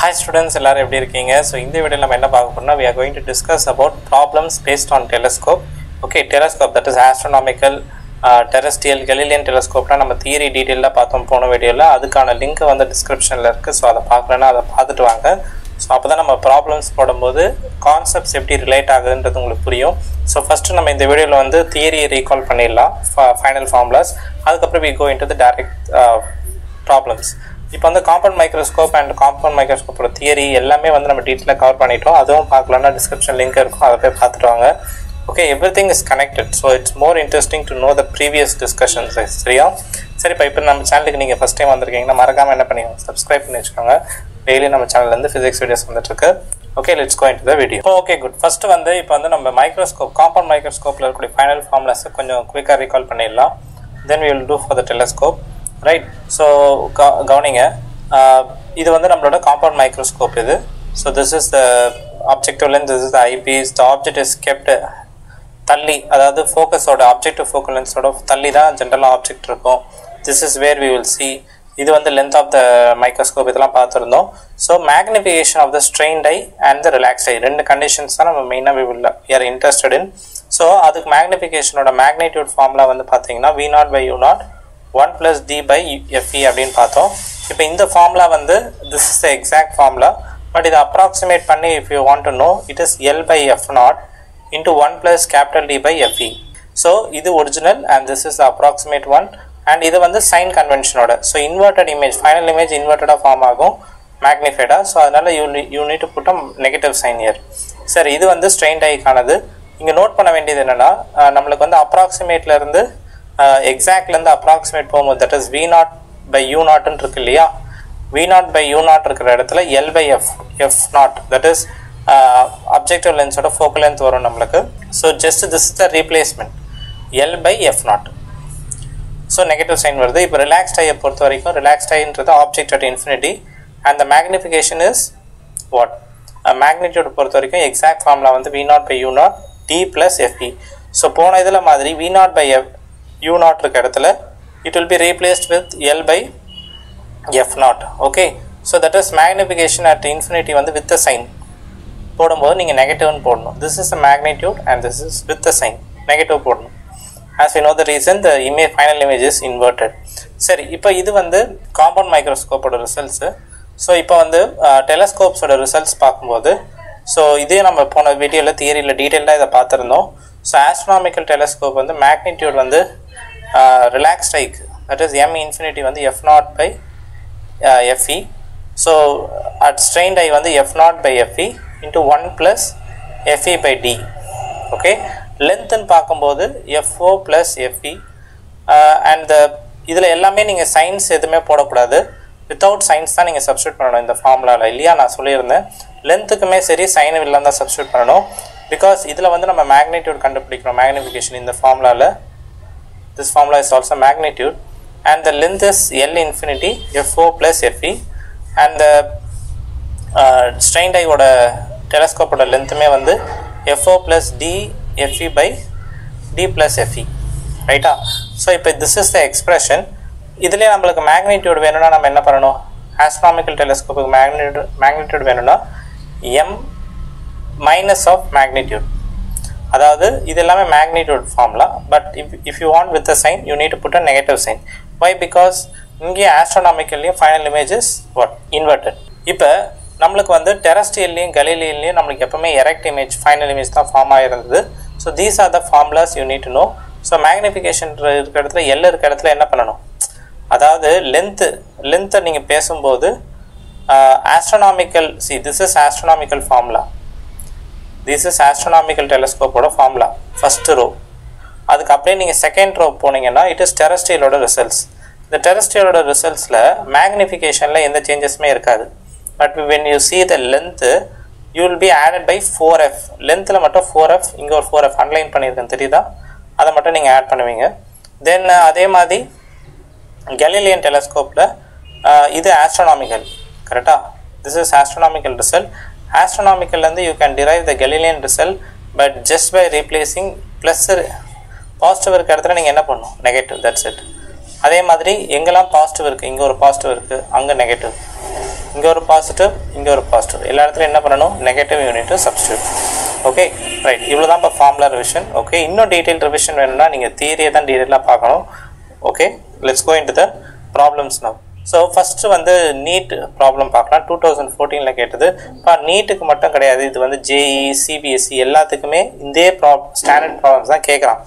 Hi students, எல்லாரும் எப்படி இருக்கீங்க? So இந்த வீடியோல நம்ம என்ன பார்க்க போறோம்னா we are going to discuss about problems based on telescope. Okay, telescope that is astronomical terrestrial Galilean telescope நம்ம தியரி டீடைலா பார்த்தோம் போன வீடியோல. அதுக்கான லிங்க் வந்து டிஸ்கிரிப்ஷன்ல இருக்கு. சோ அத பார்க்கலனா அத பார்த்துட்டு வாங்க. சோ அப்பதான் நம்ம ப்ராப்ளம்ஸ் போடும்போது கான்செப்ட்ஸ் எப்படி ரிலேட் ஆகுதுன்றது உங்களுக்கு புரியும். சோ ஃபர்ஸ்ட் நம்ம இந்த வீடியோல வந்து தியரியை ரீகால் பண்ணிடலாம், ஃபைனல் ஃபார்முலாஸ். அதுக்கு அப்புறம் we go into the direct problems. இப்போ வந்து காம்பவுண்ட் மைக்ரோஸ்கோப் அண்ட் காம்பவுண்ட் மைக்ரோஸ்கோப்போட தியரி எல்லாமே வந்து நம்ம டீட்டெயிலாக கவர் பண்ணிட்டோம். அதுவும் பார்க்கலன்னா டிஸ்கிரிப்ஷன் லிங்க் இருக்கும், அதை போய் பார்த்துட்டு வாங்க. Okay, everything is connected. So it's more interesting to know the previous discussions. சரியா? சரி, இப்போ நம்ம சேனலுக்கு நீங்கள் ஃபஸ்ட் டைம் வந்திருக்கீங்கன்னா மறக்காமல் என்ன பண்ணிக்கோங்க, சப்ஸ்கிரைப் பண்ணி வச்சுக்கோங்க. டெய்லி நம்ம சேனல்லேருந்து ஃபிசிக்ஸ் வீடியோஸ் வந்துட்டுருக்கு. Okay, let's go into the video. Okay, good. First வந்து இப்போ வந்து நம்ம மைக்ரோஸ்கோப் காம்பவுண்ட் மைக்ரோஸ்கோப்பில் இருக்கக்கூடிய ஃபைனல் ஃபார்முலாஸை கொஞ்சம் குயிக்காக ரீகால் பண்ணிடலாம். Then we will do for the telescope. Right? So கவனிங்க, இது வந்து நம்மளோட காம்பவுண்ட் மைக்ரோஸ்கோப் இது. So this is the objective lens, this is the eyepiece. The object is kept தள்ளி, அதாவது ஃபோக்கஸோட ஆப்ஜெக்டிவ் ஃபோக்கல் லென்ஸோட தள்ளி தான் ஜென்ரலாக ஆப்ஜெக்ட் இருக்கும். This is where we will see. இது வந்து லென்த் ஆஃப் த மைக்ரோஸ்கோப், இதெல்லாம் பார்த்துருந்தோம். So magnification of the strained eye and the relaxed eye, ரெண்டு கண்டிஷன்ஸ் தான் நம்ம மெயினாக we are interested in. So அதுக்கு மேக்னிஃபிகேஷனோட மேக்னிடியூட் ஃபார்முலா வந்து பார்த்தீங்கன்னா V0/U0 1 + d/Fe அப்படின்னு பார்த்தோம். இப்போ இந்த ஃபார்முலா வந்து this is the exact formula. But இதை அப்ராக்சிமேட் பண்ணி if you want to know, it is L/F0 into 1 + D/Fe. So இது original and this is the approximate one. And இது வந்து சைன் கன்வென்ஷனோட. So inverted image, final image இன்வெர்டடாக form ஆகும், மேக்னிஃபைடாக. So அதனால you need to put a negative sign here. சரி, இது வந்து ஸ்ட்ரெயின்ட் ஐக்கானது. இங்கே நோட் பண்ண வேண்டியது என்னென்னா, நம்மளுக்கு வந்து அப்ராக்சிமேட்லேருந்து எக்ஸாக்ட்லேருந்து அப்ராக்சிமேட் போகும்போது, தட் இஸ் V0/U0 இருக்கு இல்லையா, V0/U0 இருக்கிற இடத்துல L/F0, தட் இஸ் அப்ஜெக்டிவ் லென்ஸோட ஃபோக்கல் லென்த் வரும் நம்மளுக்கு. So just this is the replacement, L/F0. So negative sign வருது. இப்போ ரிலாக்ஸ்ட் ஐயை பொறுத்த வரைக்கும், ரிலாக்ஸ்ட் ஐன்றது object at infinity and the magnification is what? Magnitude பொறுத்த வரைக்கும் எக்ஸாக்ட் ஃபார்முலா வந்து V0/U0 D + Fe. ஸோ போன இதில் மாதிரி V0/U0 இருக்க இடத்துல it will be replaced with L/F0. okay, so that is magnification at infinity வந்து with the sign போடும்போது நீங்கள் நெகட்டிவ்னு போடணும். this is the magnitude and this is with the sign, negative போடணும். as we know the reason, the image, final image is inverted. சரி, இப்போ இது வந்து compound மைக்ரோஸ்கோப்போட results. So இப்போ வந்து டெலஸ்கோப்ஸோட ரிசல்ட்ஸ் பார்க்கும்போது, ஸோ இதே நம்ம போன வீடியோவில் தியரியில் டீட்டெயிலாக இதை பார்த்துருந்தோம். ஸோ ஆஸ்ட்ரோனாமிக்கல் டெலஸ்கோப் வந்து மேக்னிடியூட் வந்து ரிலாக்ஸ்ட் ஐக்கு, தட் இஸ் M∞ வந்து F0/Fe. ஸோ அட் ஸ்ட்ரெயின்ட் ஐ வந்து F0/Fe into 1 + Fe/D. ஓகே, லென்த்துன்னு பார்க்கும்போது FO + Fe. அண்ட் இதில் எல்லாமே நீங்கள் சயின்ஸ் எதுவுமே போடக்கூடாது, வித்தவுட் சயின்ஸ் தான் நீங்கள் சப்ஸ்டியூட் பண்ணணும் இந்த ஃபார்முலாவில். இல்லையா, நான் சொல்லியிருந்தேன் லென்த்துக்குமே சரி சைன் இல்லாமல் தான் சப்ஸ்டியூட் பண்ணணும். பிகாஸ் இதில் வந்து நம்ம மேக்னிடியூட் கண்டுபிடிக்கணும், மேக்னிஃபிகேஷன் இந்த ஃபார்முலாவில். this formula is also magnitude and the length is L∞ FO + Fe and the strained eye ஓட டெலஸ்கோப் ஓட லென்த்துமே வந்து FO + D/Fe/D + Fe. ரைட்டா? ஸோ இப்போ this is the expression. இதுலேயே நம்மளுக்கு மேக்னிடியூட் வேணும்னா நம்ம என்ன பண்ணணும்? ஆஸ்ட்ரோனாமிக்கல் டெலஸ்கோப்புக்கு மேக்னிடியூட் வேணும்னா M- ஆஃப் மேக்னிடியூட். அதாவது இது எல்லாமே magnitude formula. But if you want with the sign, you need to put a negative sign. Why? Because இங்கே ஆஸ்ட்ரோனாமிக்கல்லையும் ஃபைனல் இமேஜஸ் வாட்? இன்வெர்டட். இப்போ நம்மளுக்கு வந்து டெரஸ்ட்ரியல்லையும் கலீலியன்லையும் நம்மளுக்கு எப்பவுமே எரெக்ட் இமேஜ், ஃபைனல் இமேஜ் தான் ஃபார்ம் ஆகிருந்தது. So these are the formulas you need to know. So magnification இருக்கிற இடத்துல எல் இருக்கிற இடத்துல என்ன பண்ணணும்? அதாவது லென்த்தை நீங்கள் பேசும்போது astronomical, see this is astronomical formula, this is astronomical டெலஸ்கோப்போட ஃபார்முலா ஃபர்ஸ்ட் ரோ. அதுக்கு அப்படியே நீங்கள் செகண்ட் ரோ போனீங்கன்னா இட் இஸ் டெரஸ்ட்ரியலோட ரிசல்ட்ஸ். இந்த டெரஸ்ட்ரியலோட ரிசல்ட்ஸில் மேக்னிஃபிகேஷனில் எந்த சேஞ்சஸுமே இருக்காது. But when you see the length, you will be added by 4F. லென்த்தில் மட்டும் 4F, இங்கே ஒரு 4F அன்லைன் பண்ணியிருக்கேன், தெரியுதா? அதை மட்டும் நீங்கள் ஆட் பண்ணுவீங்க. தென் அதே மாதிரி கலீலியன் டெலஸ்கோப்பில் இது ஆஸ்ட்ரோனாமிக்கல், கரெக்டாக? This is astronomical result. ஆஸ்ட்ரோனாமிக்கல்லேருந்து you can derive the Galilean result, but just by replacing plus positive இருக்க இடத்துல நீங்கள் என்ன பண்ணணும்? Negative, that's it. அதே மாதிரி எங்கெல்லாம் பாசிட்டிவ் இருக்குது, இங்கே ஒரு பாசிட்டிவ் இருக்குது, அங்கே நெகட்டிவ். இங்கே ஒரு பாசிட்டிவ், இங்கே ஒரு பாசிட்டிவ், எல்லா இடத்துலையும் என்ன பண்ணணும், negative unit substitute. Okay right, இவ்வளோ தான் இப்போ ஃபார்முலா ரிவிஷன். ஓகே, இன்னும் டீட்டெயில் ரிவிஷன் வேணும்னா நீங்கள் தியரியை தான் டீட்டெயிலாக பார்க்கணும். Okay, let's go into the problems now. So first வந்து நீட் ப்ராப்ளம் பார்க்கலாம். 2014 கேட்டது. இப்போ நீட்டுக்கு மட்டும் கிடையாது, இது வந்து ஜேஇ, சிபிஎஸ்சி எல்லாத்துக்குமே இதே ஸ்டாண்டர்ட் ப்ராப்ளம்ஸ் தான் கேட்குறான்.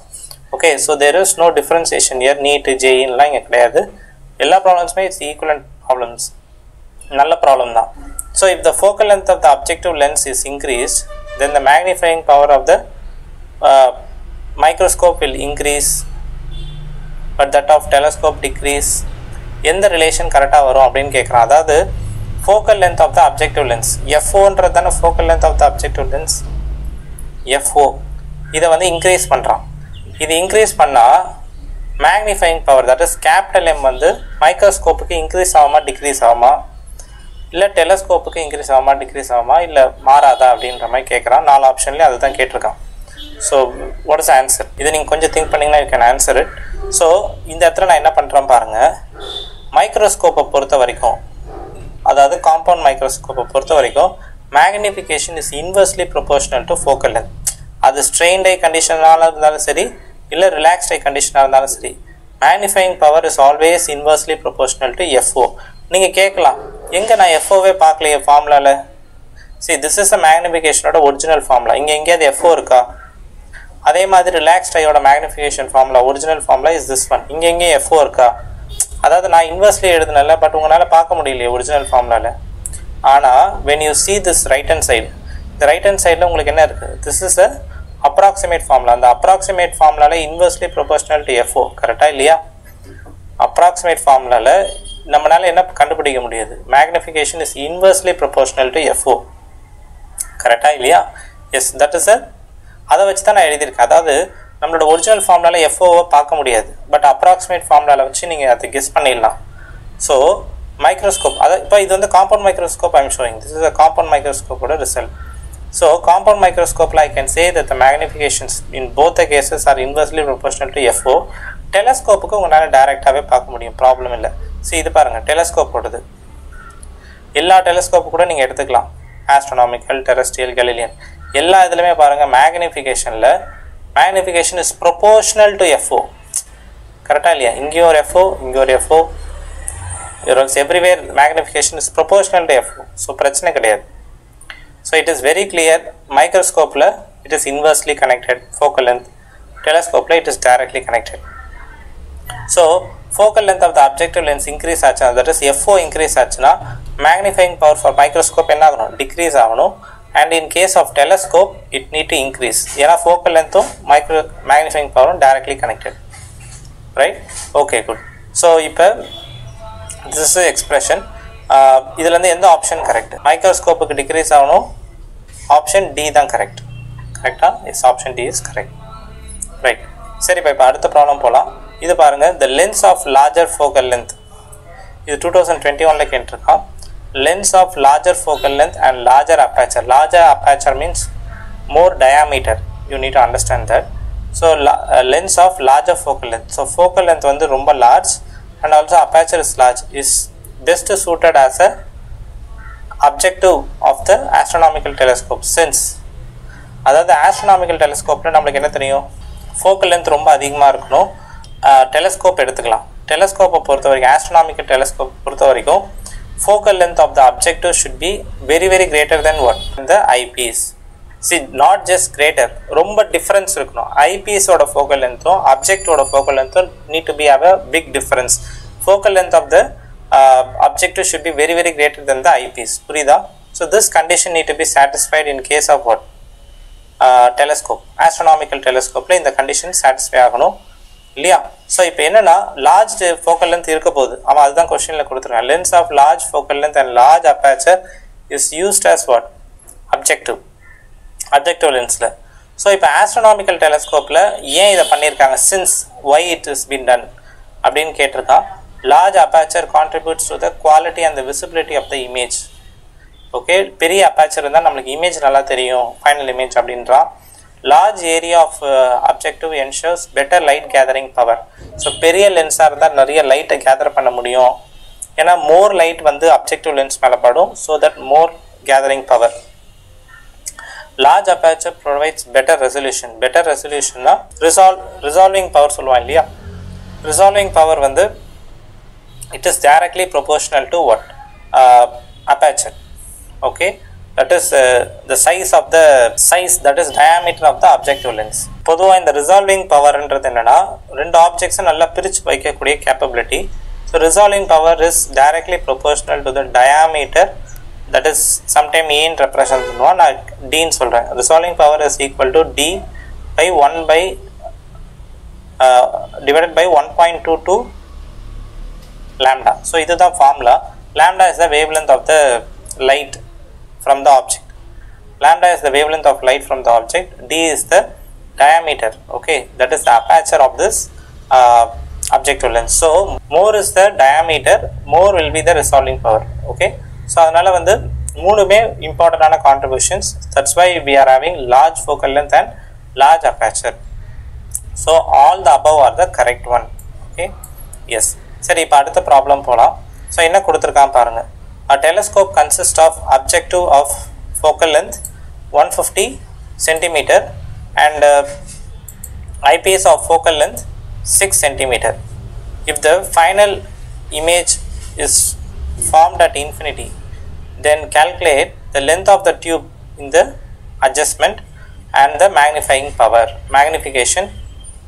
Okay, so there is no differentiation here. NEET ஜேஇன்லாம் இங்கே கிடையாது, எல்லா ப்ராப்ளம்ஸுமே இட்ஸ் ஈக்குவலண்ட் ப்ராப்ளம்ஸ், நல்ல ப்ராப்ளம் தான். So if the focal length of the objective lens is increased, then the magnifying power of the microscope will increase but that of telescope decrease. எந்த relation கரெக்டாக வரும் அப்படின்னு கேட்குறான். அதாவது focal length of the objective lens, எஃப்ஓன்றது தானே focal length of the objective lens, F O. இதை வந்து இன்க்ரீஸ் பண்ணுறான். இது இன்க்ரீஸ் பண்ணால் magnifying power, that is capital M வந்து மைக்ரோஸ்கோப்புக்கு இன்க்ரீஸ் ஆகுமா டிக்ரீஸ் ஆகுமா, இல்லை டெலஸ்கோப்புக்கு இன்க்ரீஸ் ஆகுமா டிக்ரீஸ் ஆகுமா, இல்லை மாறாதா அப்படின்ற மாதிரி கேட்குறான். 4 ஆப்ஷன்லேயும் அது தான் கேட்டிருக்கான். So what is answer? இதை நீங்கள் கொஞ்சம் திங்க் பண்ணிங்கன்னா you can answer it. So இந்த இடத்துல நான் என்ன பண்ணுறேன் பாருங்கள். மைக்ரோஸ்கோப்பை பொறுத்த வரைக்கும், அதாவது காம்பவுண்ட் மைக்ரோஸ்கோப்பை பொறுத்த வரைக்கும் magnification is inversely proportional to focal length. அது ஸ்ட்ரெயின்ட் ஐ கண்டிஷனாக இருந்தாலும் சரி, இல்லை ரிலாக்ஸ்ட் ஐ கண்டிஷனாக இருந்தாலும் சரி, magnifying power is always inversely proportional to F O. நீங்கள் கேட்கலாம், எங்கே நான் எஃப்ஓவே பார்க்கலையே ஃபார்முலாவில். சரி, திஸ் இஸ் அ மேக்னிஃபிகேஷனோட ஒரிஜினல் ஃபார்முலா. இங்கே எங்கேயாவது எஃப்ஓ இருக்கா? அதே மாதிரி ரிலாக்ஸ்ட் ஐயோட magnification formula, original formula is this one. இங்கே எங்கேயும் எஃப்ஓ இருக்கா? அதாவது நான் இன்வெர்ஸ்லி எழுதுனல, பட் உங்களால் பார்க்க முடியலையே ஒரிஜினல் ஃபார்முலாவில். ஆனால் when you see this right hand side, இந்த ரைட் ஹேண்ட் சைடில் உங்களுக்கு என்ன இருக்குது? This is a approximate formula. அந்த அப்ராக்சிமேட் ஃபார்முலாவில் இன்வெர்ஸ்லி ப்ரொபோர்ஷனல் டு எஃப்ஓ, கரெக்டாக இல்லையா? அப்ராக்சிமேட் ஃபார்முலாவில் நம்மளால் என்ன கண்டுபிடிக்க முடியாது? Magnification is inversely proportional to F O, கரெக்டாக இல்லையா? எஸ், தட் இஸ் அ, அதை வச்சு தான் நான் எழுதியிருக்கேன். அதாவது நம்மளோட ஒரிஜினல் ஃபார்முலாவில் எஃப்ஓவை பார்க்க முடியாது, பட் அப்ராக்சிமேட் ஃபார்முலாவில் வச்சு நீங்கள் அதை கெஸ் பண்ணிடலாம். ஸோ மைக்ரோஸ்கோப், அதை இப்போ இது வந்து compound microscope I'm showing. This is a compound மைக்ரோஸ்கோப்போட ரிசல்ட். ஸோ காம்பவுண்ட் மைக்ரோஸ்கோப்பில் I can say that the magnifications in both the cases are inversely proportional to F O. டெலஸ்கோப்புக்கு உங்களால் டைரெக்டாகவே பார்க்க முடியும், ப்ராப்ளம் இல்லை. சரி, இது பாருங்கள், டெலஸ்கோப்போடது எல்லா டெலஸ்கோப்பு கூட நீங்கள் எடுத்துக்கலாம், ஆஸ்ட்ரோனாமிக்கல், டெரஸ்ட்ரியல், கலீலியன், எல்லா இதுலையுமே பாருங்கள் மேக்னிஃபிகேஷனில் magnification is proportional to F O, கரெக்டாக இல்லையா? இங்கேயும் ஒரு எஃப்ஓ, இங்கே ஒரு F O, everywhere magnification is proportional to F O. So பிரச்சனை கிடையாது. So it is very clear. மைக்ரோஸ்கோப்பில் it is inversely connected focal length, டெலஸ்கோப்பில் it is directly connected. So focal length of the objective lens increase ஆச்சுன்னா, that is F O increase ஆச்சுன்னா magnifying power for microscope என்ன ஆகணும்? Decrease ஆகணும். And in case of telescope it need to increase. ஏன்னா focal லென்த்தும் மேக்னிஃபைங் பவரும் directly connected, right? Okay, good. So இப்போ திஸ் இஸ் எக்ஸ்பிரஷன். இதுலேருந்து எந்த ஆப்ஷன் கரெக்ட்? மைக்ரோஸ்கோப்புக்கு டிக்ரீஸ் ஆகணும், ஆப்ஷன் டி தான் கரெக்ட், கரெக்டாக? Yes, option D is correct, right. சரி, இப்போ அடுத்த ப்ராப்ளம் போகலாம். இது பாருங்கள், the lens of larger focal length. இது 2021 கேட்டிருக்கான். lens of larger focal length and larger aperture. Larger aperture means more diameter, you need to understand that. So lens of larger focal length. So focal length வந்து ரொம்ப large and also aperture is large, is best suited as a objective of the astronomical telescope. Since அதாவது astronomical telescope நம்மளுக்கு என்ன தெரியும்? focal length ரொம்ப அதிகமாக இருக்கணும். Telescope எடுத்துக்கலாம். டெலஸ்கோப்பை பொறுத்த வரைக்கும், ஆஸ்ட்ரோனாமிக்கல் டெலஸ்கோப் பொறுத்த வரைக்கும் focal length of the objective should be very very greater than what? The eyepiece. See, not just greater, ரொம்ப difference இருக்கணும். eyepiece ஓட focal length object ஓட focal length need to be have a big difference. Focal length of the objective should be very very greater than the eyepiece. புரியுதா? So this condition need to be satisfied in case of what? Telescope, astronomical telescope இந்த condition satisfy ஆகணும் இல்லையா? So இப்போ என்னென்னா large focal length இருக்க போகுது. அவன் அதுதான் கொஸ்டினில் கொடுத்துருக்கான். Lens of large focal length and large aperture is used as what? Objective லென்ஸில். ஸோ இப்போ ஆஸ்ட்ரோனாமிக்கல் டெலஸ்கோப்பில் ஏன் இதை பண்ணியிருக்காங்க? Since why it is been done அப்படின்னு கேட்டிருக்கான். Large aperture contributes to the quality and the visibility of the image. Okay, பெரிய aperture இருந்தால் நம்மளுக்கு இமேஜ் நல்லா தெரியும், ஃபைனல் இமேஜ் அப்படின்றான். large area of objective ensures better light gathering power. So பெரிய லென்ஸாக இருந்தால் நிறைய லைட்டை கேதர் பண்ண முடியும். ஏன்னா more light வந்து objective lens மேலே படும், so that more gathering power. Large aperture provides better resolution. Better resolution na resolving power சொல்லுவாங்க இல்லையா? Resolving power வந்து it is directly proportional to what? Aperture. Okay, that is the size that is diameter of the objective lens. பொதுவாக இந்த resolving powerன்றது என்னன்னா ரெண்டு ஆப்ஜெக்ட்ஸை நல்லா பிரித்து வைக்கக்கூடிய capability. So resolving power is directly proportional to the diameter, that is sometime E in repression பண்ணுவோம், நான் D ன்னு சொல்கிறேன். resolving power is equal to D by 1 by divided by 1.22 lambda. So this is the formula. Lambda is the wavelength of the light from the object. Lambda is the wavelength of light from the object. D is the diameter. Okay, that is the aperture of this objective lens. So more is the diameter, more will be the resolving power. Okay, so அதனால வந்து மூணுமே இம்பார்ட்டன்டான contributions. That's why we are having large focal length and large aperture. So all the above are the correct one. Okay, yes. சரி, இப்போ அடுத்த problem போகலாம். So என்ன கொடுத்துருக்கான் பாருங்க. A telescope consists of objective of focal length 150 cm and eyepiece of focal length 6 cm. If the final image is formed at infinity, then calculate the length of the tube in the adjustment and the magnification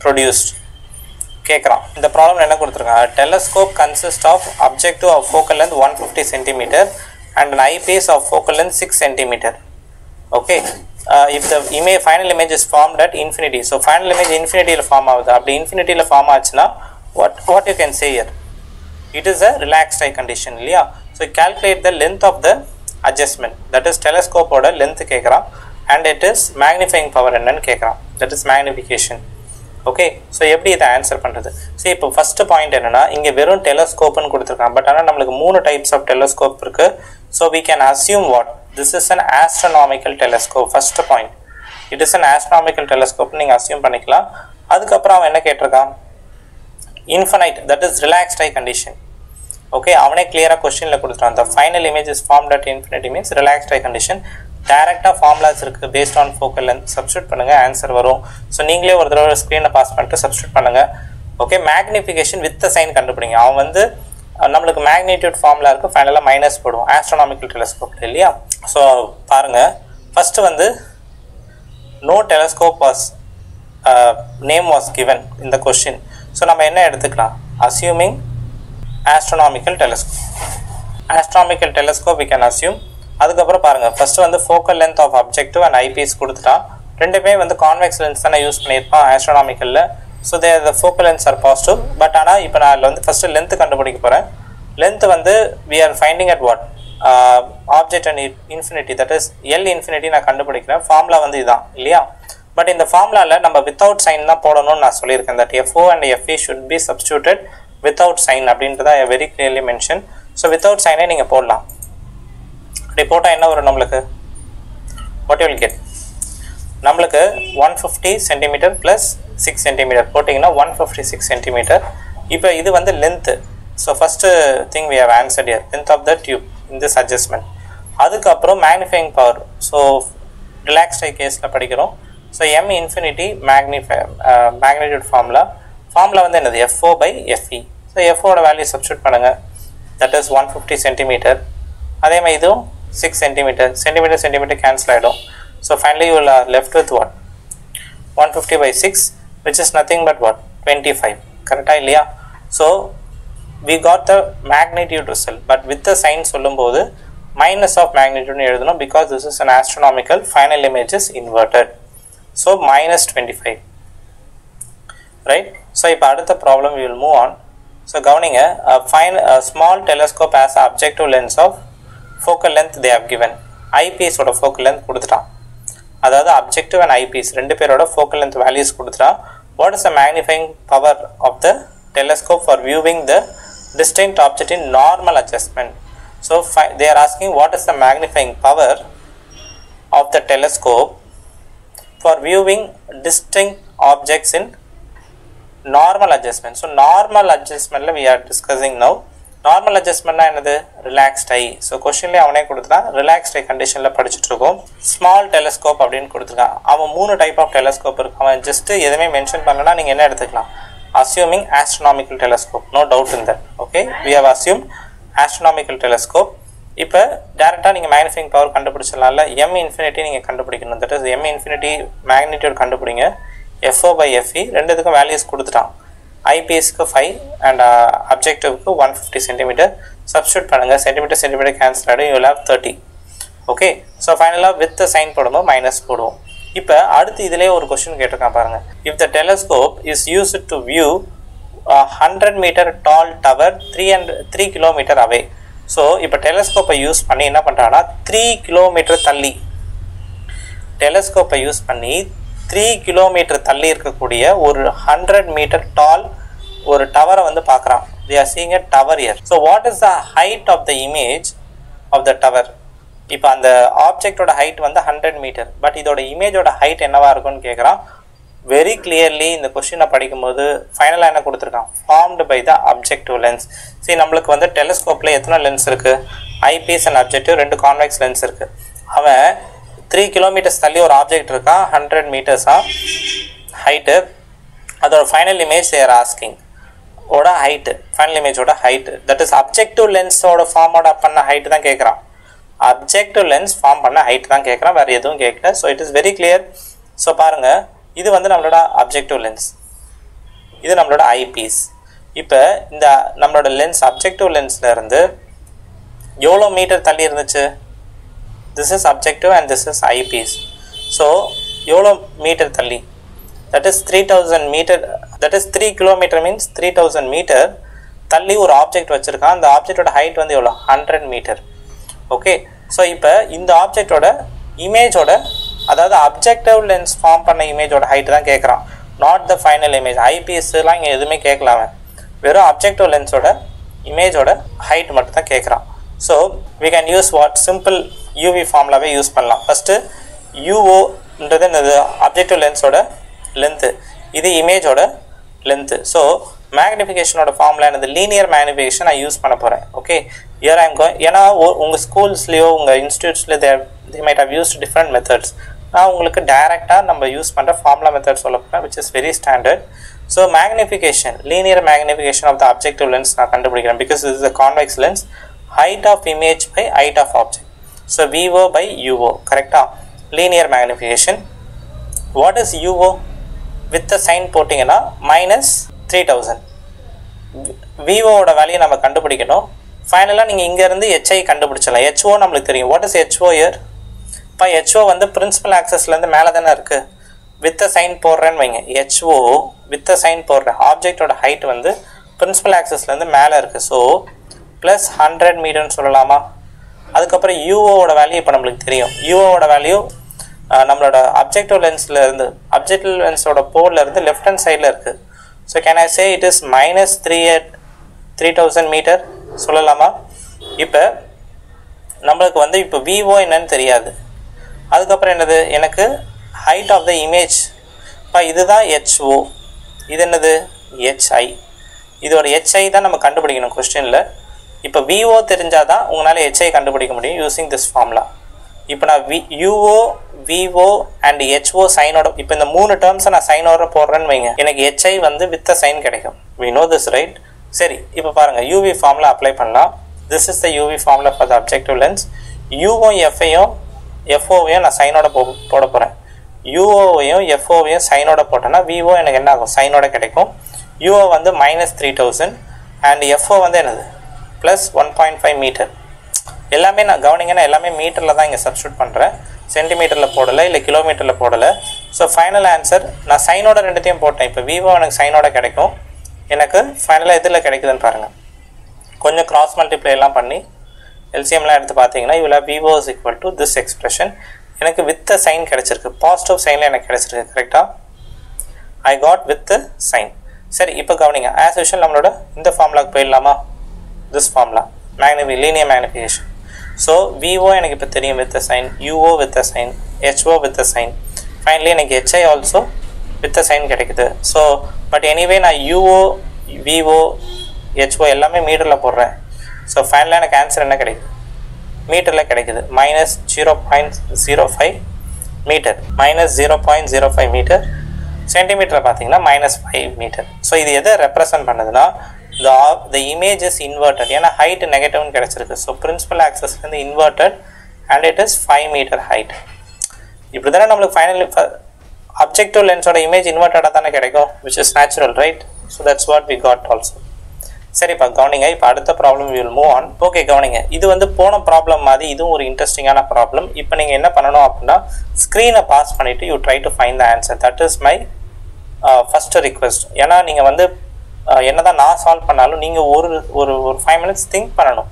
produced. கேட்குறான். இந்த problem என்ன கொடுத்துருக்காங்க? Telescope consist of objective of focal length 150 cm and an eyepiece of focal length 6 cm. Okay, if the final image is formed at infinity, so final image infinity form ஆகுது. அப்படி இன்ஃபினிட்டியில் form ஆச்சுன்னா what you can say here? It is a relaxed eye condition இல்லையா? So calculate the length of the adjustment, that is telescope ஓட length கேட்குறான், and it is magnifying power என்னன்னு கேட்குறான், that is magnification. Okay, so எப்படி இதை answer பண்ணுறது? சரி, இப்போ ஃபஸ்ட்டு பாயிண்ட் என்னென்னா இங்கே வெறும் டெலஸ்கோப்னு கொடுத்துருக்கான். பட் ஆனால் நம்மளுக்கு 3 டைப்ஸ் ஆஃப் டெலஸ்கோப் இருக்குது. So we can assume what? This is an astronomical telescope. First point, it is an astronomical டெலஸ்கோப்னு நீங்கள் அசியூம் பண்ணிக்கலாம். அதுக்கப்புறம் அவன் என்ன கேட்டிருக்கான்? Infinite, that is relaxed eye condition. Okay, அவனே கிளியராக கொஸ்டினில் கொடுத்துட்டான். The final image is formed at infinity means relaxed eye condition. டைரெக்டாக ஃபார்முலாஸ் இருக்குது based on focal length. Substitute பண்ணுங்கள், ஆன்சர் வரும். ஸோ நீங்களே ஒரு தடவை ஸ்க்ரீனை பாஸ் பண்ணிட்டு சப்ஸ்டியூட் பண்ணுங்கள். ஓகே, மேக்னிஃபிகேஷன் வித் சைன் கண்டுபிடிங்க. அவன் வந்து நம்மளுக்கு மேக்னிடியூட் ஃபார்முலா இருக்குது, ஃபைனலாக மைனஸ் போடுவோம் ஆஸ்ட்ரானாமிக்கல் டெலஸ்கோப் இல்லையா? ஸோ பாருங்கள், ஃபஸ்ட்டு வந்து no telescope was name was given இந்த கொஸ்டின். ஸோ நம்ம என்ன எடுத்துக்கலாம்? Assuming astronomical telescope. Astronomical telescope we can assume. அதுக்கப்புறம் பாருங்கள், ஃபஸ்ட்டு வந்து focal length of objective and eyepiece கொடுத்துட்டான். ரெண்டுமே வந்து கான்வெக்ஸ் லென்ஸ் தானே யூஸ் பண்ணியிருப்பான் ஆஸ்ட்ரானாமிக்கலில். So the focal lengths are positive. But ஆனால் இப்போ நான் அதில் வந்து ஃபஸ்ட்டு லென்த்து கண்டுபிடிக்க போகிறேன். லென்த் வந்து we are finding at what? Object and infinity, that is L infinity நான் கண்டுபிடிக்கிறேன். ஃபார்முலா வந்து இதுதான் இல்லையா? பட் இந்த ஃபார்முலாவில் நம்ம வித்தவுட் சைன் தான் போடணும்னு நான் சொல்லியிருக்கேன். That FO and FE should be substituted without sign அப்படின்றத I very clearly mention. So without சைனே நீங்கள் போடலாம். அப்படி போட்டால் என்ன வரும் நம்மளுக்கு? What you will get? நம்மளுக்கு 150 cm + 6 cm போட்டிங்கன்னா 156 cm. இப்போ இது வந்து length. So first thing we have answered here, length of the tube in this adjustment. அதுக்கப்புறம் மேக்னிஃபையிங் பவர். ஸோ ரிலாக்ஸ்ட் ஐ கேஸில் படிக்கிறோம். So M infinity magnitude formula வந்து என்னது? FO/FE. ஸோ FOட வேல்யூ சப்ஸ்டியூட் பண்ணுங்கள், தட் இஸ் 150 cm. அதே மாதிரி இதுவும் 6 cm. Centimetre cancel ஆகிடும். So finally you will left with what? 150/6 which is nothing but what? 25. கரெக்டாக இல்லையா? So we got the magnitude result, but with the sign சொல்லும்போது minus of magnitude எழுதணும், because this is an astronomical, final image is inverted. So -25, right? So இப்போ அடுத்த problem we will move on. So கவனிங்க, a small telescope has an objective lens of focal length they have given. eyepiece ஓட focal length கொடுத்துட்டான். அதாவது objective and eyepiece ரெண்டு பேரோட focal length values கொடுத்துட்டான். What is the magnifying power of the telescope for viewing the distinct object in normal adjustment? So they are asking what is the magnifying power of the telescope for viewing distinct objects in normal adjustment. So normal adjustment we are discussing now. Normal அட்ஜஸ்ட்மெண்ட்னா என்னது? Relaxed ஐ. So கொஸ்டின்லேயே அவனே கொடுத்துட்டான், relaxed eye கண்டிஷனில் படிச்சுட்டு இருக்கோம். Small telescope அப்படின்னு கொடுத்துருக்கான். அவன் 3 டைப் ஆஃப் டெலஸ்கோப் இருக்கு. அவன் ஜஸ்ட் எதுவுமே மென்ஷன் பண்ணலன்னா நீங்கள் என்ன எடுத்துக்கலாம்? Assuming astronomical telescope, no doubt in that. Okay, we have assume astronomical telescope. இப்போ டேரெக்டாக நீங்கள் மேக்னிஃபைங் பவர் கண்டுபிடிச்சிடலாம்ல. எம் இன்ஃபினிட்டி நீங்கள் கண்டுபிடிக்கணும். That is M infinity magnitude கண்டுபிடிங்க. FO by FE ரெண்டுத்துக்கும் வேல்யூஸ் கொடுத்துட்டான். ஐபிஎஸ்க்கு 5 அண்ட் அப்ஜெக்டிவ்க்கு 150 சென்டிமீட்டர். சப்ஸ்டியூட் பண்ணுங்கள், சென்டிமீட்டர் கேன்சல் ஆகிடும். You will have 30. Okay, so ஃபைனலாக வித் சைன் போடும்போது மைனஸ் போடுவோம். இப்போ அடுத்து இதிலே ஒரு கொஸ்டின் கேட்டிருக்கான் பாருங்கள். If the telescope is used to view 100 metre tall tower 3 kilometre away. So இப்போ டெலஸ்கோப்பை யூஸ் பண்ணி என்ன பண்ணுறாங்கன்னா 3 கிலோமீட்டர் தள்ளி டெலஸ்கோப்பை யூஸ் பண்ணி 3 கிலோமீட்டர் தள்ளி இருக்கக்கூடிய ஒரு 100 மீட்டர் டால் ஒரு டவரை வந்து பார்க்குறான். they are seeing a tower here. So what is the height of the image of the tower? இப்போ அந்த ஆப்ஜெக்டோட ஹைட் வந்து 100 மீட்டர், பட் இதோட இமேஜோட ஹைட் என்னவா இருக்கும்னு கேட்குறான். வெரி கிளியர்லி இந்த கொஸ்டினை படிக்கும்போது ஃபைனலாக என்ன கொடுத்துருக்கான்? Formed by the objective lens. சரி, நம்மளுக்கு வந்து டெலிஸ்கோப்பில் எத்தனை லென்ஸ் இருக்குது? Eyepiece and objective 2 convex lens இருக்குது. அவன் 3 கிலோமீட்டர்ஸ் தள்ளி ஒரு ஆப்ஜெக்ட் இருக்கான், 100 மீட்டர்ஸாக ஹைட்டு. அதோட ஃபைனல் இமேஜ் தேர் ஆஸ்கிங் ஓட ஹைட்டு, ஃபைனல் இமேஜோட ஹைட்டு. தட் இஸ் அப்ஜெக்டிவ் லென்ஸோட ஃபார்மோட பண்ண ஹைட்டு தான் கேட்குறான். அப்ஜெக்டிவ் லென்ஸ் ஃபார்ம் பண்ண ஹைட் தான் கேட்குறான், வேறு எதுவும் கேட்கல. So it is very clear. So பாருங்கள், இது வந்து நம்மளோட அப்ஜெக்டிவ் லென்ஸ், இது நம்மளோட ஐபீஸ். இப்போ இந்த நம்மளோட லென்ஸ் அப்ஜெக்டிவ் லென்ஸில் இருந்து எவ்வளோ மீட்டர் தள்ளி இருந்துச்சு? this is objective and this is eyepiece. So எவ்வளோ மீட்டர் தள்ளி? that is 3000 metre. that is 3 kilometre means 3000 metre தள்ளி ஒரு ஆப்ஜெக்ட் வச்சுருக்கான். அந்த ஆப்ஜெக்டோட ஹைட் வந்து எவ்வளோ? 100 மீட்டர். ஓகே, ஸோ இப்போ இந்த ஆப்ஜெக்டோட இமேஜோட, அதாவது அப்ஜெக்டிவ் லென்ஸ் ஃபார்ம் பண்ண இமேஜோட ஹைட் தான் கேட்குறான், நாட் த ஃபைனல் இமேஜ். ஐபிஎஸ்லாம் இங்கே எதுவுமே கேட்கலாம, வெறும் அப்ஜெக்டிவ் லென்ஸோட இமேஜோட ஹைட் மட்டும் தான் கேட்குறான். So we can use what simple UV ஃபார்முலாவே யூஸ் பண்ணலாம். ஃபஸ்ட்டு UOன்றது என்னது? அப்ஜெக்டிவ் லென்ஸோட லென்த்து, இது இமேஜோட லென்த்து. ஸோ மேக்னிஃபிகேஷனோட ஃபார்முலா என்னது? லீனியர் மேக்னிஃபிகேஷன் நான் யூஸ் பண்ண போகிறேன். Okay, here I'm going. ஏன்னா உங்கள் ஸ்கூல்ஸ்லேயோ உங்கள் இன்ஸ்டியூட்ஸ்லேயோ they might have used different methods. நான் உங்களுக்கு டைரெக்டாக நம்ம யூஸ் பண்ணுற ஃபார்முலா மெத்தட் சொல்ல போகிறேன், which is very standard. So magnification, linear magnification of the objective lens நான் கண்டுபிடிக்கிறேன். Because this is a convex lens. height of image by height of object. So VO by UO, correcta? Linear magnification. What is UO? With the sign போட்டிங்கன்னா minus 3000. VO ஓட value நம்ம கண்டுபிடிக்கணும். ஃபைனலாக நீங்கள் இங்கேருந்து HI கண்டுபிடிச்சலாம். HO நம்மளுக்கு தெரியும். What is HO year? இப்போ HO வந்து பிரின்சிபல் ஆக்சஸ்லேருந்து மேலே தானே இருக்குது. வித் சைன் போடுறேன்னு வைங்க, HO வித் சைன் போடுறேன். ஆப்ஜெக்டோட ஹைட் வந்து பிரின்சிபல் ஆக்சஸ்லேருந்து மேலே இருக்குது. ஸோ ப்ளஸ் 100 மீட்டர்னு சொல்லலாமா? அதுக்கப்புறம் யூஓவோட வேல்யூ இப்போ நம்மளுக்கு தெரியும். யூஓவோட வேல்யூ நம்மளோட அப்ஜெக்டிவ் லென்ஸில் இருந்து, அப்ஜெக்டிவ் லென்ஸோட போர்டில் இருந்து லெஃப்ட் ஹேண்ட் சைடில் இருக்குது. So can I say it is minus 3000 metre சொல்லலாமா? இப்போ நம்மளுக்கு வந்து இப்போ விஓ என்னன்னு தெரியாது. அதுக்கப்புறம் என்னது? எனக்கு ஹைட் ஆஃப் த இமேஜ். இப்போ இதுதான் HO, இது என்னது? HI. இதோட HI தான் நம்ம கண்டுபிடிக்கணும் கொஸ்டினில். இப்போ VO தெரிஞ்சால் தான் உங்களால் HI கண்டுபிடிக்க முடியும் யூஸிங் திஸ் ஃபார்முலா. இப்போ நான் UO, VO அண்ட் HO சைனோட, இப்போ இந்த 3 டேர்ம்ஸை நான் சைனோட போடுறேன்னு வைங்க, எனக்கு HI வந்து வித் சைன் கிடைக்கும். we know this right? சரி, இப்போ பாருங்கள், UV ஃபார்முலா அப்ளை பண்ணலாம். this is the UV formula for the objective lens. UO FOவையும் நான் சைனோட போட போகிறேன். UOவையும் FOவையும் சைனோட போட்டேன்னா VO எனக்கு என்ன ஆகும்? சைனோட கிடைக்கும். UO வந்து minus 3000 அண்ட் FO வந்து என்னது? Plus 1.5 metre. எல்லாமே நான் கவனிங்கன்னா எல்லாமே மீட்டரில் தான் இங்கே சப்ஸ்டியூட் பண்ணுறேன், சென்டிமீட்டரில் போடலை, இல்லை கிலோமீட்டரில் போடலை. ஸோ ஃபைனல் ஆன்சர் நான் சைனோட ரெண்டுத்தையும் போட்டேன். இப்போ VO எனக்கு சைனோட கிடைக்கும். எனக்கு ஃபைனலாக இதில் கிடைக்குதுன்னு பாருங்கள். கொஞ்சம் கிராஸ் மல்டிப்ளை எல்லாம் பண்ணி எல்சிஎம்லாம் எடுத்து பார்த்தீங்கன்னா இவ்வளோ VO is equal to this expression. எனக்கு வித் சைன் கிடச்சிருக்கு, பாசிட்டிவ் சைனில் எனக்கு கிடச்சிருக்கு. கரெக்டாக ஐ காட் வித் சைன். சரி, இப்போ கவனிங்க, ஆஸ் யூஷுவல் நம்மளோட இந்த ஃபார்முலாக்கு போயிடலாமா? This formula linear magnification. So VO எனக்கு இப்போ தெரியும் with sign, UO with sign, HO with sign, finally எனக்கு HI ஆல்சோ வித் சைன் கிடைக்குது. ஸோ பட் எனிவே நான் UO, VO, HO எல்லாமே மீட்டரில் போடுறேன். ஸோ ஃபைனலாக எனக்கு ஆன்சர் என்ன கிடைக்குது, மீட்டரில் கிடைக்குது. -0.05 மீட்டர், -0.05 மீட்டர். சென்டிமீட்டரை பார்த்தீங்கன்னா -5 மீட்டர். ஸோ இது எதை ரெப்ரசன்ட் பண்ணுதுன்னா, the image is inverted. ஏன்னா ஹைட் நெகட்டிவ்னு கிடைச்சிருக்கு. ஸோ பிரின்சிபல் ஆக்சஸ்லேருந்து inverted and it is 5 metre height. இப்படி தானே நம்மளுக்கு ஃபைனலி அப்ஜெக்டிவ் லென்ஸோட இமேஜ் இன்வெர்டடாக தானே கிடைக்கும், which is natural, right? So that's what we got also. சரிப்பா, கவனிங்க. இப்போ அடுத்த problem will move on. Okay, கவனிங்க. இது வந்து போன ப்ராப்ளம் மாதிரி இதுவும் ஒரு இன்ட்ரெஸ்டிங்கான ப்ராப்ளம். இப்போ நீங்கள் என்ன பண்ணணும் அப்படின்னா, ஸ்க்ரீனை பாஸ் பண்ணிவிட்டு you try to find the answer. That is my first request. ஏன்னா நீங்கள் வந்து என்னதான் நான் சால்வ் பண்ணாலும் நீங்கள் ஒரு ஒரு ஒரு 5 மினிட்ஸ் திங்க் பண்ணணும்,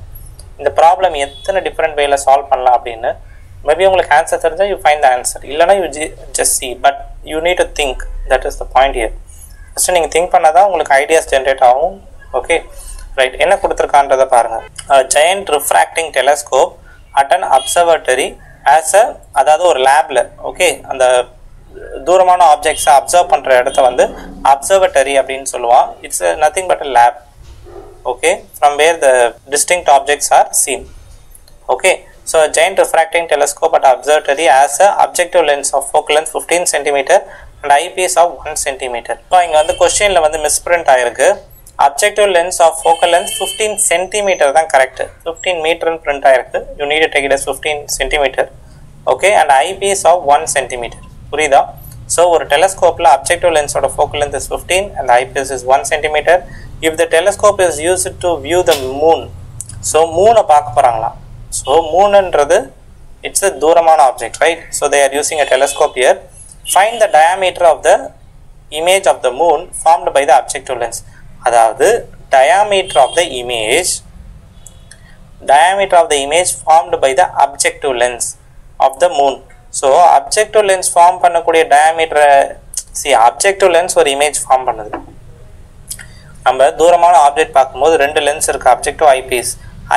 இந்த ப்ராப்ளம் எத்தனை டிஃப்ரெண்ட் வேல சால்வ் பண்ணலாம் அப்படின்னு. மேபி உங்களுக்கு ஆன்சர் தெரிஞ்சால் யூ ஃபைண்ட் த ஆன்சர், இல்லைனா you just C. But you need to think, that is the point here. First நீங்கள் திங்க் பண்ணால் தான் உங்களுக்கு ஐடியாஸ் ஜென்ரேட் ஆகும். Okay, right. என்ன கொடுத்துருக்கான்றதை பாருங்கள். Giant refracting telescope at an observatory as அதாவது ஒரு லேபில், ஓகே, அந்த தூரமான ஆப்ஜெக்ட்ஸை அப்சர்வ் பண்ணுற இடத்த வந்து அப்சர்வேட்டரி அப்படின்னு சொல்லுவான். It's nothing but a lab, okay, from where the distinct objects are seen. Okay, so a giant refracting telescope at observatory has a objective lens of focal length 15 cm and eyepiece of 1 cm. இப்போ இங்கே வந்து கொஸ்டினில் வந்து misprint ஆயிருக்கு. objective lens of focal length 15 cm தான் correct. 15 மீட்டர்னு print ஆயிருக்கு. you need to take it as 15 cm. okay, and eyepiece of 1 cm. புரியுதா? So ஒரு டெலஸ்கோப்பில் அப்ஜெக்டிவ் லென்ஸோட focal length is 15 and the eyepiece is 1 cm. if the telescope is used to view the moon, so moon பார்க்க போகிறாங்களா? So மூணுன்றது it's a தூரமான object, right? So they are using a telescope here. find the diameter of the image of the moon formed by the objective lens. அதாவது diameter of the image formed by the objective lens of the moon. So objective lens form பண்ணக்கூடிய டயாமீட்டரை objective lens ஒரு image form பண்ணுது. நம்ம தூரமான object பார்க்கும்போது 2 lens இருக்குது, objective,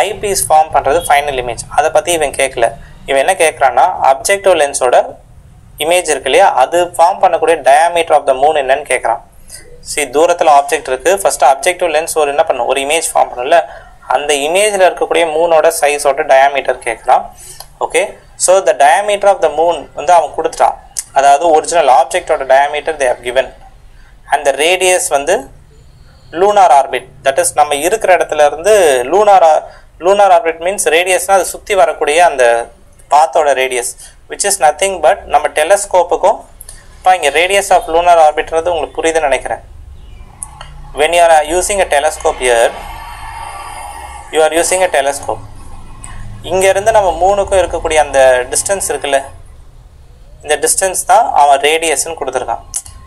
eyepiece form பண்ணுறது ஃபைனல் இமேஜ். அதை பற்றி இவன் கேட்கல. இவன் என்ன கேட்குறான்னா, அப்ஜெக்டிவ் லென்ஸோட இமேஜ் இருக்கு இல்லையா, அது ஃபார்ம் பண்ணக்கூடிய டயாமீட்டர் ஆஃப் த மூன் என்னன்னு கேட்குறான். தூரத்தில் ஆப்ஜெக்ட் இருக்குது. ஃபஸ்ட்டு அப்ஜெக்டிவ் லென்ஸ் ஒரு என்ன பண்ணும், ஒரு இமேஜ் ஃபார்ம் பண்ணல, அந்த இமேஜில் இருக்கக்கூடிய மூனோட சைஸோட டயாமீட்டர் கேட்குறான். Okay, so the diameter of the moon வந்து அவன் கொடுத்துட்டான். அதாவது ஒரிஜினல் ஆப்ஜெக்டோட diameter they have given and the radius வந்து லூனார் ஆர்பிட். தட் இஸ் நம்ம இருக்கிற இடத்துல இருந்து லூனார் ஆர்பிட் மீன்ஸ் ரேடியஸ்னால் அது சுற்றி வரக்கூடிய அந்த பாத்தோட radius, which is nothing but நம்ம டெலஸ்கோப்புக்கும். இப்போ இங்கே ரேடியஸ் ஆஃப் லூனார் ஆர்பிட்ன்றது உங்களுக்கு புரியுதுன்னு நினைக்கிறேன். when you are using a telescope here, you are using a telescope. இங்கேருந்து நம்ம மூணுக்கும் இருக்கக்கூடிய அந்த டிஸ்டன்ஸ் இருக்குல்ல, இந்த டிஸ்டன்ஸ் தான் அவன் ரேடியஸ்ன்னு கொடுத்துருக்கான்.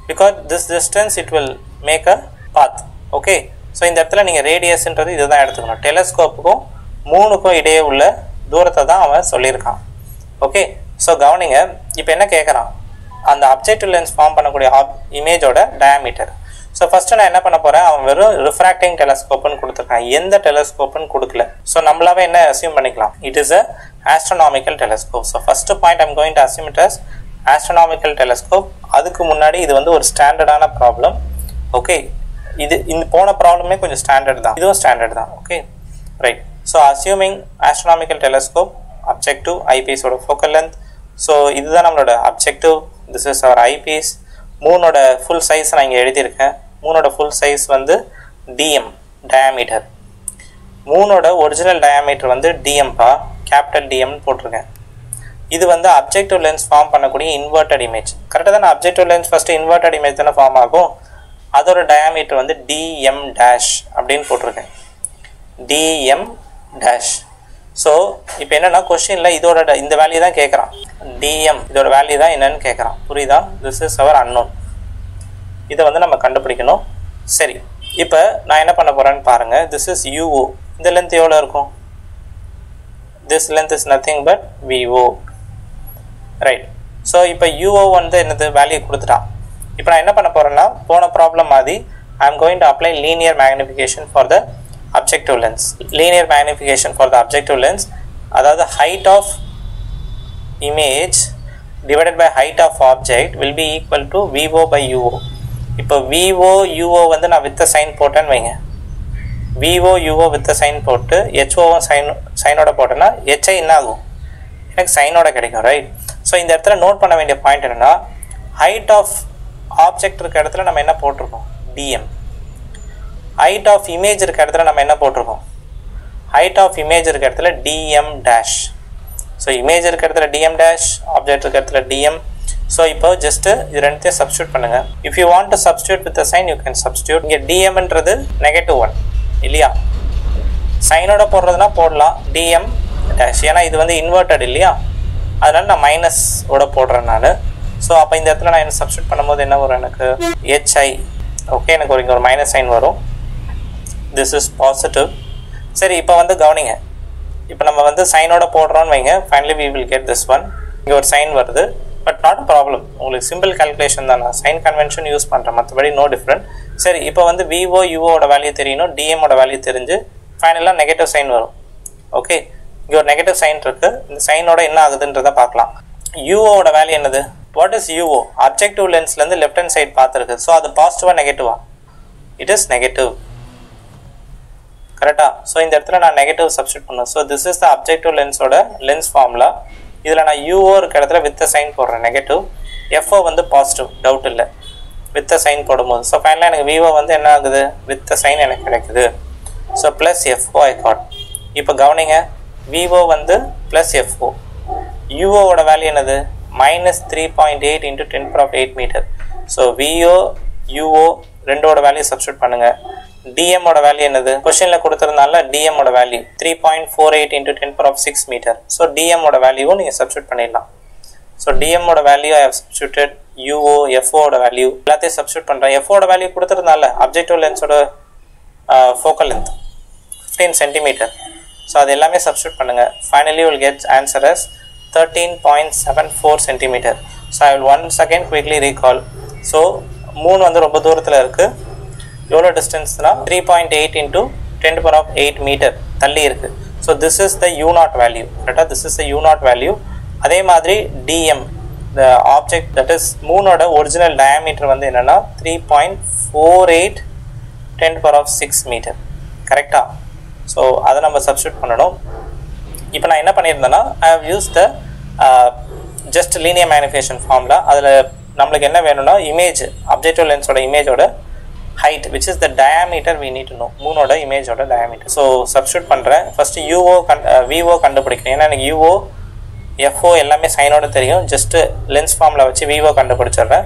Because this distance it will make a path. Okay, so இந்த இடத்துல நீங்கள் ரேடியஸ்ன்றது இதை தான் எடுத்துக்கணும். டெலஸ்கோப்புக்கும் மூணுக்கும் இடையே உள்ள தூரத்தை தான் அவன் சொல்லியிருக்கான். ஓகே, ஸோ கவனிங்க. இப்போ என்ன கேட்குறான், அந்த அப்ஜெக்டிவ் லென்ஸ் ஃபார்ம் பண்ணக்கூடிய இமேஜோட டயாமீட்டர். ஸோ ஃபஸ்ட்டு நான் என்ன பண்ண போகிறேன், அவன் வெறும் ரிஃப்ராக்டிங் டெலஸ்கோப்புன்னு கொடுத்துருக்கான், எந்த டெலஸ்கோப்புன்னு கொடுக்கல. ஸோ நம்மளாவே என்ன அசியூம் பண்ணிக்கலாம், it is a astronomical telescope. So first point I'm going to assume it as astronomical telescope. அதுக்கு முன்னாடி இது வந்து ஒரு ஸ்டாண்டர்டான ப்ராப்ளம். ஓகே, இது இந்த போன ப்ராப்ளமே கொஞ்சம் ஸ்டாண்டர்ட் தான், இதுவும் ஸ்டாண்டர்ட் தான். Okay, right. So assuming astronomical telescope, objective, ஐபீஸோட ஃபோக்கல் லென்த். ஸோ இதுதான் நம்மளோட objective, this is our eyepiece. மூணோட ஃபுல் சைஸ் நான் இங்கே எழுதியிருக்கேன். மூணோட ஃபுல் சைஸ் வந்து டிஎம் டயாமீட்டர். மூணோட ஒரிஜினல் டயாமீட்டர் வந்து டிஎம்பா, கேபிட்டல் டிஎம்னு போட்டிருக்கேன். இது வந்து அப்ஜெக்டிவ் லென்ஸ் ஃபார்ம் பண்ணக்கூடிய இன்வெர்டட் இமேஜ். கரெக்டாக தானே, objective lens first inverted image தானே ஃபார்ம் ஆகும். அதோட டயாமீட்டர் வந்து டிஎம் டேஷ் அப்படின்னு போட்டிருக்கேன், டிஎம் டேஷ். ஸோ இப்போ என்னென்னா கொஸ்டினில் இதோட இந்த வேல்யூ தான் கேட்குறான், டிஎம் இதோட வேல்யூ தான் என்னன்னு கேட்குறான். புரியுதா? This is our unknown. இதை வந்து நம்ம கண்டுபிடிக்கணும். சரி, இப்போ நான் என்ன பண்ண போகிறேன்னு பாருங்கள். This is U O. இந்த லென்த் எவ்வளோ இருக்கும்? This length is nothing but V O, right? So இப்போ யூஓ வந்து என்னது வேல்யூ கொடுத்துட்டான். இப்போ நான் என்ன பண்ண போகிறேன்னா, போன ப்ராப்ளம் மாதிரி ஐ am going to apply linear magnification for the objective lens. linear magnification for the objective lens, அதாவது height of image divided by height of object will be equal to VO by UO. இப்போ VO UO வந்து நான் with sign போட்டேன்னு வைங்க. VO UO with the sign போட்டு HO சைனோட போட்டேன்னா HI என்ன ஆகும், எனக்கு சைனோட கிடைக்கும், ரைட்? ஸோ இந்த இடத்துல நோட் பண்ண வேண்டிய பாயிண்ட் என்னன்னா, ஹைட் ஆஃப் ஆப்ஜெக்ட் இருக்க இடத்துல நம்ம என்ன போட்டிருக்கோம், DM. ஹைட் ஆஃப் இமேஜ் இருக்க இடத்துல நம்ம என்ன போட்டிருக்கோம், ஹைட் ஆஃப் இமேஜ் இருக்க இடத்துல DM dash. ஸோ இமேஜ் இருக்க இடத்துல DM dash, ஆப்ஜெக்ட் இருக்க இடத்துல DM. ஸோ இப்போ ஜஸ்ட் இது ரெண்டுத்தையும் சப்ஸ்டியூட் பண்ணுங்க. If you want to substitute with sign you can substitute. இங்கே டிஎம்ன்றது -1 இல்லையா, சைனோட போடுறதுனா போடலாம் DM டேஷ், ஏன்னா இது வந்து இன்வெர்டட் இல்லையா, அதனால நான் மைனஸ் ஓட போடுறேன் நான். ஸோ அப்போ இந்த இடத்துல நான் என்ன சப்ஸ்டியூட் பண்ணும்போது என்ன வரும், எனக்கு HI. ஓகே, எனக்கு இங்கே ஒரு மைனஸ் சைன் வரும். This is positive. சரி, இப்போ வந்து கவனிங்க, இப்போ நம்ம வந்து சைனோட போடுறோன்னு வைங்க, finally we will get this one. இங்கே ஒரு சைன் வருது, பட் நாட் அ ப்ராப்ளம், உங்களுக்கு சிம்பிள் கால்குலேஷன் தான், நான் சைன் கன்வென்ஷன் யூஸ் பண்ணுறேன், மற்றபடி நோ டிஃப்ரெண்ட். சரி, இப்போ வந்து VO UOட வேல்யூ தெரியணும், DMோட வேல்யூ தெரிஞ்சு ஃபைனலாக நெகட்டிவ் சைன் வரும். ஓகே, இங்கே ஒரு நெகட்டிவ் சைன் இருக்குது, இந்த சைனோட என்ன ஆகுதுன்றதை பார்க்கலாம். UOட வேல்யூ என்னது, வாட் இஸ் UO, அப்ஜெக்டிவ் லென்ஸ்லேருந்து லெஃப்ட் ஹேண்ட் சைட் பார்த்துருக்கு. ஸோ அது பாசிட்டிவா நெகட்டிவா, இட் இஸ் நெகட்டிவ், கரெக்டா? ஸோ இந்த இடத்துல நான் நெகட்டிவ் சப்ஸ்டியூட் பண்ணுவேன். So this is the objective லென்ஸோட லென்ஸ் ஃபார்முலா. இதில் நான் UO இருக்க இடத்துல வித் சைன் போடுறேன் நெகட்டிவ், FO வந்து பாசிட்டிவ், டவுட் இல்லை, வித் சைன் போடும்போது. ஸோ ஃபைனலாக எனக்கு VO வந்து என்ன ஆகுது, வித் சைன் எனக்கு கிடைக்குது. So plus FO I got. இப்போ கவனிங்க, VO வந்து ப்ளஸ் FO, UOவோட வேல்யூ என்னது, -3.8 × 10⁸ மீட்டர். ஸோ VO UO ரெண்டோட வேல்யூ சப்ஸ்டியூட் பண்ணுங்க. DMோட வேல்யூ என்னது, கொஸ்டினில் கொடுத்துருந்தால DMோட வேல்யூ 3.48 × 10⁶ மீட்டர். ஸோ DMோட வேல்யூவும் நீங்கள் சப்ஸ்டியூட் பண்ணிடலாம். ஸோ DMோட value I have substituted, UO FOவோட வேல்யூ எல்லாத்தையும் சப்ஸ்டியூட் பண்ணுறேன். FOவோட வேல்யூ கொடுத்துருந்தால அப்ஜெக்டிவ் லென்ஸோட ஃபோக்கல் லென்த் 15 சென்டிமீட்டர். ஸோ அது எல்லாமே சப்ஸ்டியூட் பண்ணுங்கள். Finally will get answer as 13.74 centimetre. So I will once again quickly recall. So 3 வந்து ரொம்ப தூரத்தில் இருக்குது, எவ்வளோ டிஸ்டன்ஸ்னா 3.8 × 10⁸ மீட்டர் தள்ளி இருக்குது. So this is the U0 value, கரெக்டாக? This is the U0 value. அதே மாதிரி DM, the object that is மூனோட ஒரிஜினல் டயாமீட்டர் வந்து என்னென்னா 3.48 10⁶ மீட்டர், கரெக்டாக? ஸோ அதை நம்ம சப்ஸ்டியூட் பண்ணணும். இப்போ நான் என்ன பண்ணியிருந்தேன்னா, I have use the just linear magnification formula. அதில் நம்மளுக்கு என்ன வேணும்னா, இமேஜ், அப்ஜெக்டிவ் லென்ஸோட இமேஜோட height, which is the diameter we need to know, மூனோட இமேஜோட diameter. ஸோ சப்ஸ்டியூட் பண்ணுறேன். ஃபஸ்ட்டு VO கண்டுபிடிக்கிறேன், ஏன்னா எனக்கு UO FO எல்லாமே சைனோட தெரியும், ஜஸ்ட்டு லென்ஸ் ஃபார்மில் வச்சு VO கண்டுபிடிச்சிடுறேன்.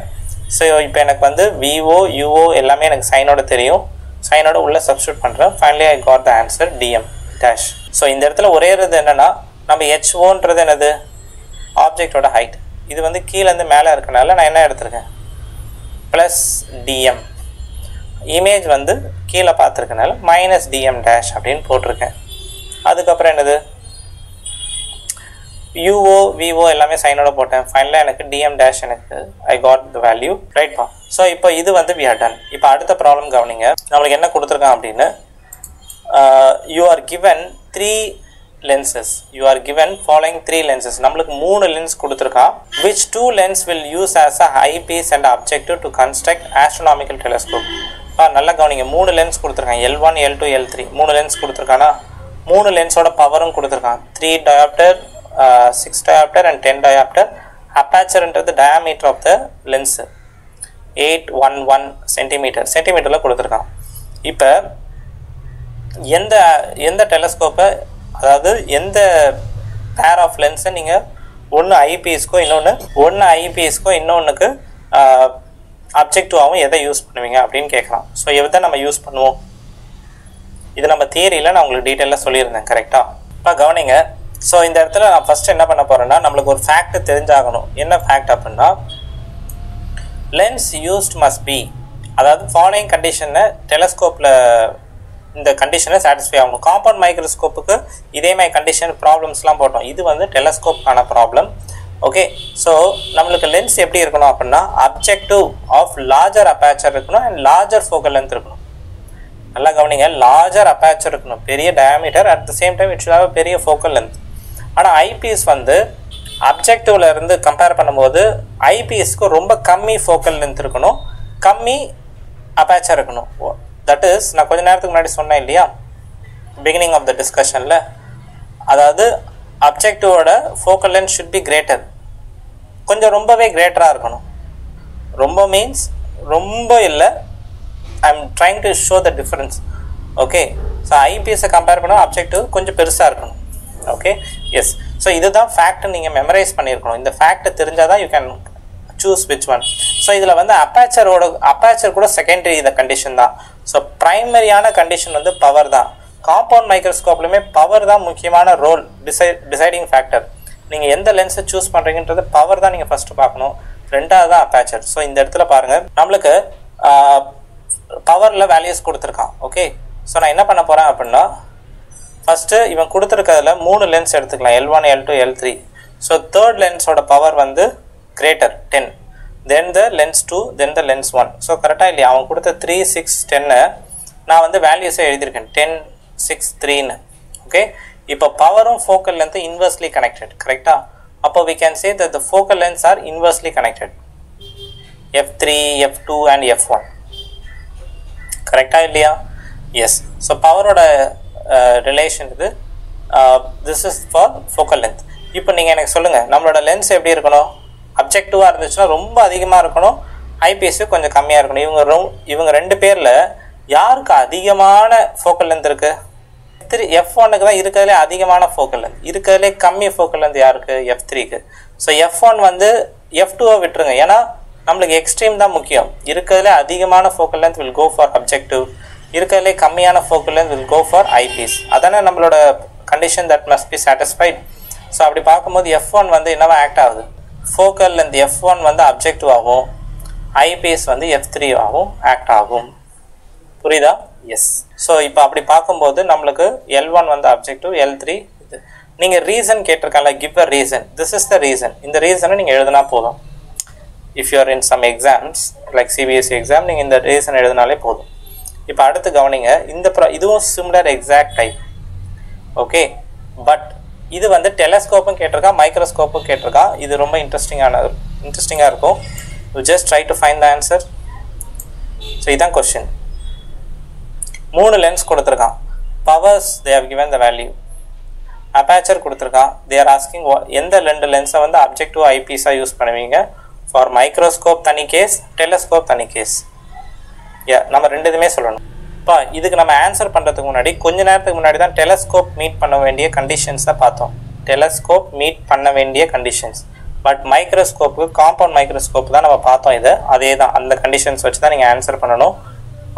ஸோ இப்போ எனக்கு வந்து VO UO எல்லாமே எனக்கு சைனோட தெரியும், சைனோட உள்ளே சப்ஸ்டியூட் பண்ணுறேன். Finally I got the answer DM dash. So இந்த இடத்துல ஒரே இது என்னென்னா, நம்ம HOன்றது என்னது, ஆப்ஜெக்டோட ஹைட். இது வந்து கீழேருந்து மேலே இருக்கனால நான் என்ன எடுத்திருக்கேன், ப்ளஸ் DM. இமேஜ் வந்து கீழே பார்த்துருக்கனால -DM dash அப்படின்னு போட்டிருக்கேன். அதுக்கப்புறம் என்னது, UO VO எல்லாமே சைனோட போட்டேன். ஃபைனலாக எனக்கு DM dash, எனக்கு ஐ காட் த வேல்யூ, ரைட்பா? ஸோ இப்போ இது வந்து we are done. இப்போ அடுத்த ப்ராப்ளம் கவனிங்க, நம்மளுக்கு என்ன கொடுத்துருக்கான் அப்படின்னு, you are given 3 lenses. You are given following 3 lenses. நம்மளுக்கு 3 லென்ஸ் கொடுத்துருக்கான். which 2 lens will use as a eyepiece and objective to construct astronomical telescope. நல்லா கவனிங்க, 3 லென்ஸ் கொடுத்துருக்கான், L1 L2 L3 3 லென்ஸ் கொடுத்துருக்கானா, 3 லென்ஸோட பவரும் கொடுத்துருக்கான். 3 diopter, 6 diopter and 10 diopter. அப்பாச்சர்ன்றது diameter of the lens 811 centimetre, சென்டிமீட்டரில் கொடுத்துருக்கான். இப்போ எந்த டெலஸ்கோப்பை, அதாவது எந்த பேர் ஆஃப் லென்ஸை நீங்கள் ஒன்று ஐபிஎஸ்க்கோ இன்னொன்றுக்கு அப்ஜெக்டிவாகவும் எதை யூஸ் பண்ணுவீங்க அப்படின்னு கேட்கலாம். ஸோ எதை நம்ம யூஸ் பண்ணுவோம், இது நம்ம தியரியில் நான் உங்களுக்கு டீட்டெயிலாக சொல்லியிருந்தேன், கரெக்டாக? இப்போ கவனிங்க. ஸோ இந்த இடத்துல நான் ஃபஸ்ட்டு என்ன பண்ண போகிறேன்னா, நம்மளுக்கு ஒரு ஃபேக்ட் தெரிஞ்சாகணும். என்ன ஃபேக்ட் அப்படின்னா, லென்ஸ் யூஸ்ட் மஸ்ட் பி, அதாவது ஃபாலோயிங் கண்டிஷனை டெலஸ்கோப்பில் இந்த கண்டிஷனை சாட்டிஸ்ஃபை ஆகணும். காம்பவுண்ட் மைக்ரோஸ்கோப்புக்கு இதே மாதிரி கண்டிஷன் ப்ராப்ளம்ஸ்லாம் போட்டோம், இது வந்து டெலஸ்கோப்கான ப்ராப்ளம். ஓகே, ஸோ நம்மளுக்கு லென்ஸ் எப்படி இருக்கணும் அப்படின்னா, அப்ஜெக்டிவ் ஆஃப் லார்ஜர் அப்பாச்சர் இருக்கணும் அண்ட் லார்ஜர் ஃபோக்கல் லென்த் இருக்கணும். நல்லா கவனிங்க, லார்ஜர் அப்பாச்சர் இருக்கணும், பெரிய diameter, at the same time it should have பெரிய ஃபோக்கல் லென்த். ஆனால் ஐபிஎஸ் வந்து அப்ஜெக்டிவ்ல இருந்து கம்பேர் பண்ணும்போது ஐபிஎஸ்க்கு ரொம்ப கம்மி ஃபோக்கல் லென்த் இருக்கணும், கம்மி அப்பாச்சர் இருக்கணும். தட் இஸ் நான் கொஞ்ச நேரத்துக்கு முன்னாடி சொன்னேன் இல்லையா பிகினிங் ஆஃப் த டிஸ்கஷனில், அதாவது அப்ஜெக்டிவோட focal length should be greater, கொஞ்சம் ரொம்பவே கிரேட்டராக இருக்கணும். ரொம்ப மீன்ஸ் ரொம்ப இல்லை, I am trying to show the difference. Okay, so ஐபிஎஸை கம்பேர் பண்ணால் அப்ஜெக்டிவ் கொஞ்சம் பெருசாக இருக்கணும். Okay, yes. ஸோ இதுதான் ஃபேக்ட், நீங்கள் மெமரைஸ் பண்ணியிருக்கணும். இந்த ஃபேக்ட் தெரிஞ்சால் தான் you can choose which one. So இதில் வந்து அப்பாச்சர் கூட செகண்டரி இந்த கண்டிஷன் தான். ஸோ ப்ரைமரியான கண்டிஷன் வந்து பவர் தான். காம்பவுண்ட் மைக்ரோஸ்கோப்லையுமே பவர் தான் முக்கியமான ரோல், டிசைடிங் ஃபேக்டர். நீங்கள் எந்த லென்ஸை சூஸ் பண்ணுறீங்கன்றது பவர் தான் நீங்கள் ஃபஸ்ட்டு பார்க்கணும், ரெண்டாவது தான் அப்பாச்சர். ஸோ இந்த இடத்துல பாருங்கள், நம்மளுக்கு பவரில் வேல்யூஸ் கொடுத்துருக்கான். ஓகே, ஸோ நான் என்ன பண்ண போகிறேன் அப்படின்னா, ஃபஸ்ட்டு இவன் கொடுத்துருக்கிறதுல 3 லென்ஸ் எடுத்துக்கலாம், L1, L2, L3. So third லென்ஸோட பவர் வந்து greater 10, then the lens 2, then the lens 1. So கரெக்டாக இல்லையா? அவன் கொடுத்த 3, 6, 10 நான் வந்து வேல்யூஸை எழுதியிருக்கேன் 10, 6, 3ன்னு. ஓகே, இப்போ பவரும் ஃபோக்கல் லென்த்து இன்வெர்ஸ்லி கனெக்டட், கரெக்டாக? அப்போ we can say that the focal lengths are inversely connected, F3, F2 and F1. கரெக்டாக இல்லையா? எஸ். ஸோ பவரோட ரிலேஷன் இது, this is for focal length. இப்போ நீங்கள் எனக்கு சொல்லுங்கள், நம்மளோட லென்ஸ் எப்படி இருக்கணும்? அப்ஜெக்டிவாக இருந்துச்சுன்னா ரொம்ப அதிகமாக இருக்கணும், ஐபிஎஸ்ஸு கொஞ்சம் கம்மியாக இருக்கணும். இவங்க 2 பேரில் யாருக்கு அதிகமான ஃபோக்கல் லென்த் இருக்குது? F1க்கு தான் இருக்கிறதுலே அதிகமான ஃபோக்கல் லென்த். இருக்கிறதுலே கம்மி ஃபோக்கல் லென்த் யாருக்கு? F3க்கு. ஸோ F1 வந்து F2வை விட்டுருங்க, ஏன்னா நம்மளுக்கு எக்ஸ்ட்ரீம் தான் முக்கியம். இருக்கிறதுலே அதிகமான focal length will go for objective, இருக்கிறதுலே கம்மியான focal length will go for eyepiece. அதானே நம்மளோட condition that must be satisfied. So அப்படி பார்க்கும்போது F1 வந்து என்னவா ஆக்ட் ஆகுது? ஃபோக்கல் லென்த் F1 வந்து அப்ஜெக்டிவ் ஆகும், ஐபீஸ் வந்து F3 ஆகும் ஆக்ட் ஆகும். புரியுதா? எஸ். ஸோ இப்போ அப்படி பார்க்கும்போது நம்மளுக்கு L1 வந்து அப்ஜெக்டிவ், L3 இது. நீங்கள் ரீசன் கேட்டிருக்காங்க, give a reason, this is the reason. இந்த ரீசனை நீங்கள் எழுதினா போதும். If you are in some exams like CBSE exam, நீங்கள் இந்த ரீசன் எழுதினாலே போதும். இப்போ அடுத்து கவனிங்க, இதுவும் similar exact type. Okay, but இது வந்து டெலஸ்கோப்பும் கேட்டிருக்கான், மைக்ரோஸ்கோப்பும் கேட்டிருக்கான். இது ரொம்ப இன்ட்ரெஸ்டிங்காக இருக்கும். You just try to find the answer. So இதுதான் கொஸ்டின். 3 லென்ஸ் கொடுத்துருக்கான், powers they have given the value, aperture கொடுத்துருக்கான். தே ஆர் ஆஸ்கிங் எந்த 2 லென்ஸை வந்து அப்ஜெக்டிவ் ஐபீஸாக யூஸ் பண்ணுவீங்க? ஃபார் மைக்ரோஸ்கோப் தனி கேஸ், டெலஸ்கோப் தனி கேஸ். நம்ம 2 இதுமே சொல்லணும். இப்போ இதுக்கு நம்ம ஆன்சர் பண்ணுறதுக்கு முன்னாடி கொஞ்ச நேரத்துக்கு முன்னாடி தான் டெலஸ்கோப் மீட் பண்ண வேண்டிய கண்டிஷன்ஸை பார்த்தோம். டெலஸ்கோப் மீட் பண்ண வேண்டிய கண்டிஷன்ஸ். பட் மைக்ரோஸ்கோப்புக்கு காம்பவுண்ட் மைக்ரோஸ்கோப் தான் நம்ம பார்த்தோம். இது அதே தான், அந்த கண்டிஷன்ஸ் வச்சு தான் நீங்கள் ஆன்சர் பண்ணணும்.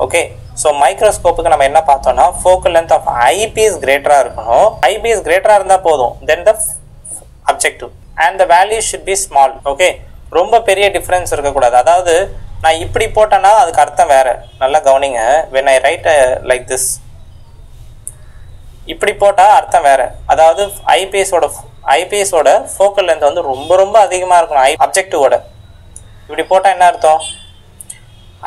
ஓகே, ஸோ மைக்ரோஸ்கோப்புக்கு நம்ம என்ன பார்த்தோம்னா, ஃபோக்கல் லென்த் ஆஃப் ஐபீஸ் கிரேட்டராக இருக்கணும். ஐபீஸ் கிரேட்டராக இருந்தால் போதும், then the objective and the value should be small. Okay, ரொம்ப பெரிய டிஃப்ரென்ஸ் இருக்கக்கூடாது. அதாவது நான் இப்படி போட்டேன்னா அதுக்கு அர்த்தம் வேறு. நல்லா கவனிங்க, when I write like this, இப்படி போட்டால் அர்த்தம் வேறு. அதாவது ஐபிஎஸோட ஃபோக்கல் லென்த் வந்து ரொம்ப ரொம்ப அதிகமாக இருக்கணும் அப்ஜெக்டிவோட. இப்படி போட்டால் என்ன அர்த்தம்?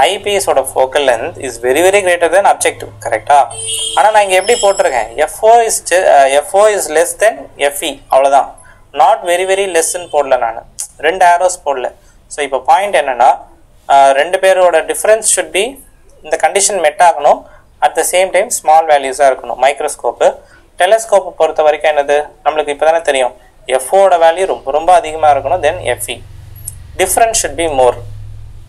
ஐபிஎஸோட focal length is very very greater than objective, கரெக்டாக? ஆனால் நான் இங்கே எப்படி போட்டிருக்கேன்? FO is less than FE, அவ்வளோதான். நாட் வெரி வெரி லெஸ்ன்னு போடல, நான் 2 ஆரோஸ் போடல. ஸோ இப்போ பாயிண்ட் என்னென்னா, 2 பேரோட டிஃப்ரென்ஸ் ஷுட் பி, இந்த கண்டிஷன் மெட் ஆகணும், at the same time small வேல்யூஸாக இருக்கணும். மைக்ரோஸ்கோப்பு டெலஸ்கோப்பை பொறுத்த வரைக்கும் என்னது நம்மளுக்கு இப்போ தானே தெரியும், FOட வேல்யூ ரொம்ப ரொம்ப அதிகமாக இருக்கணும், then FE. Difference should be more,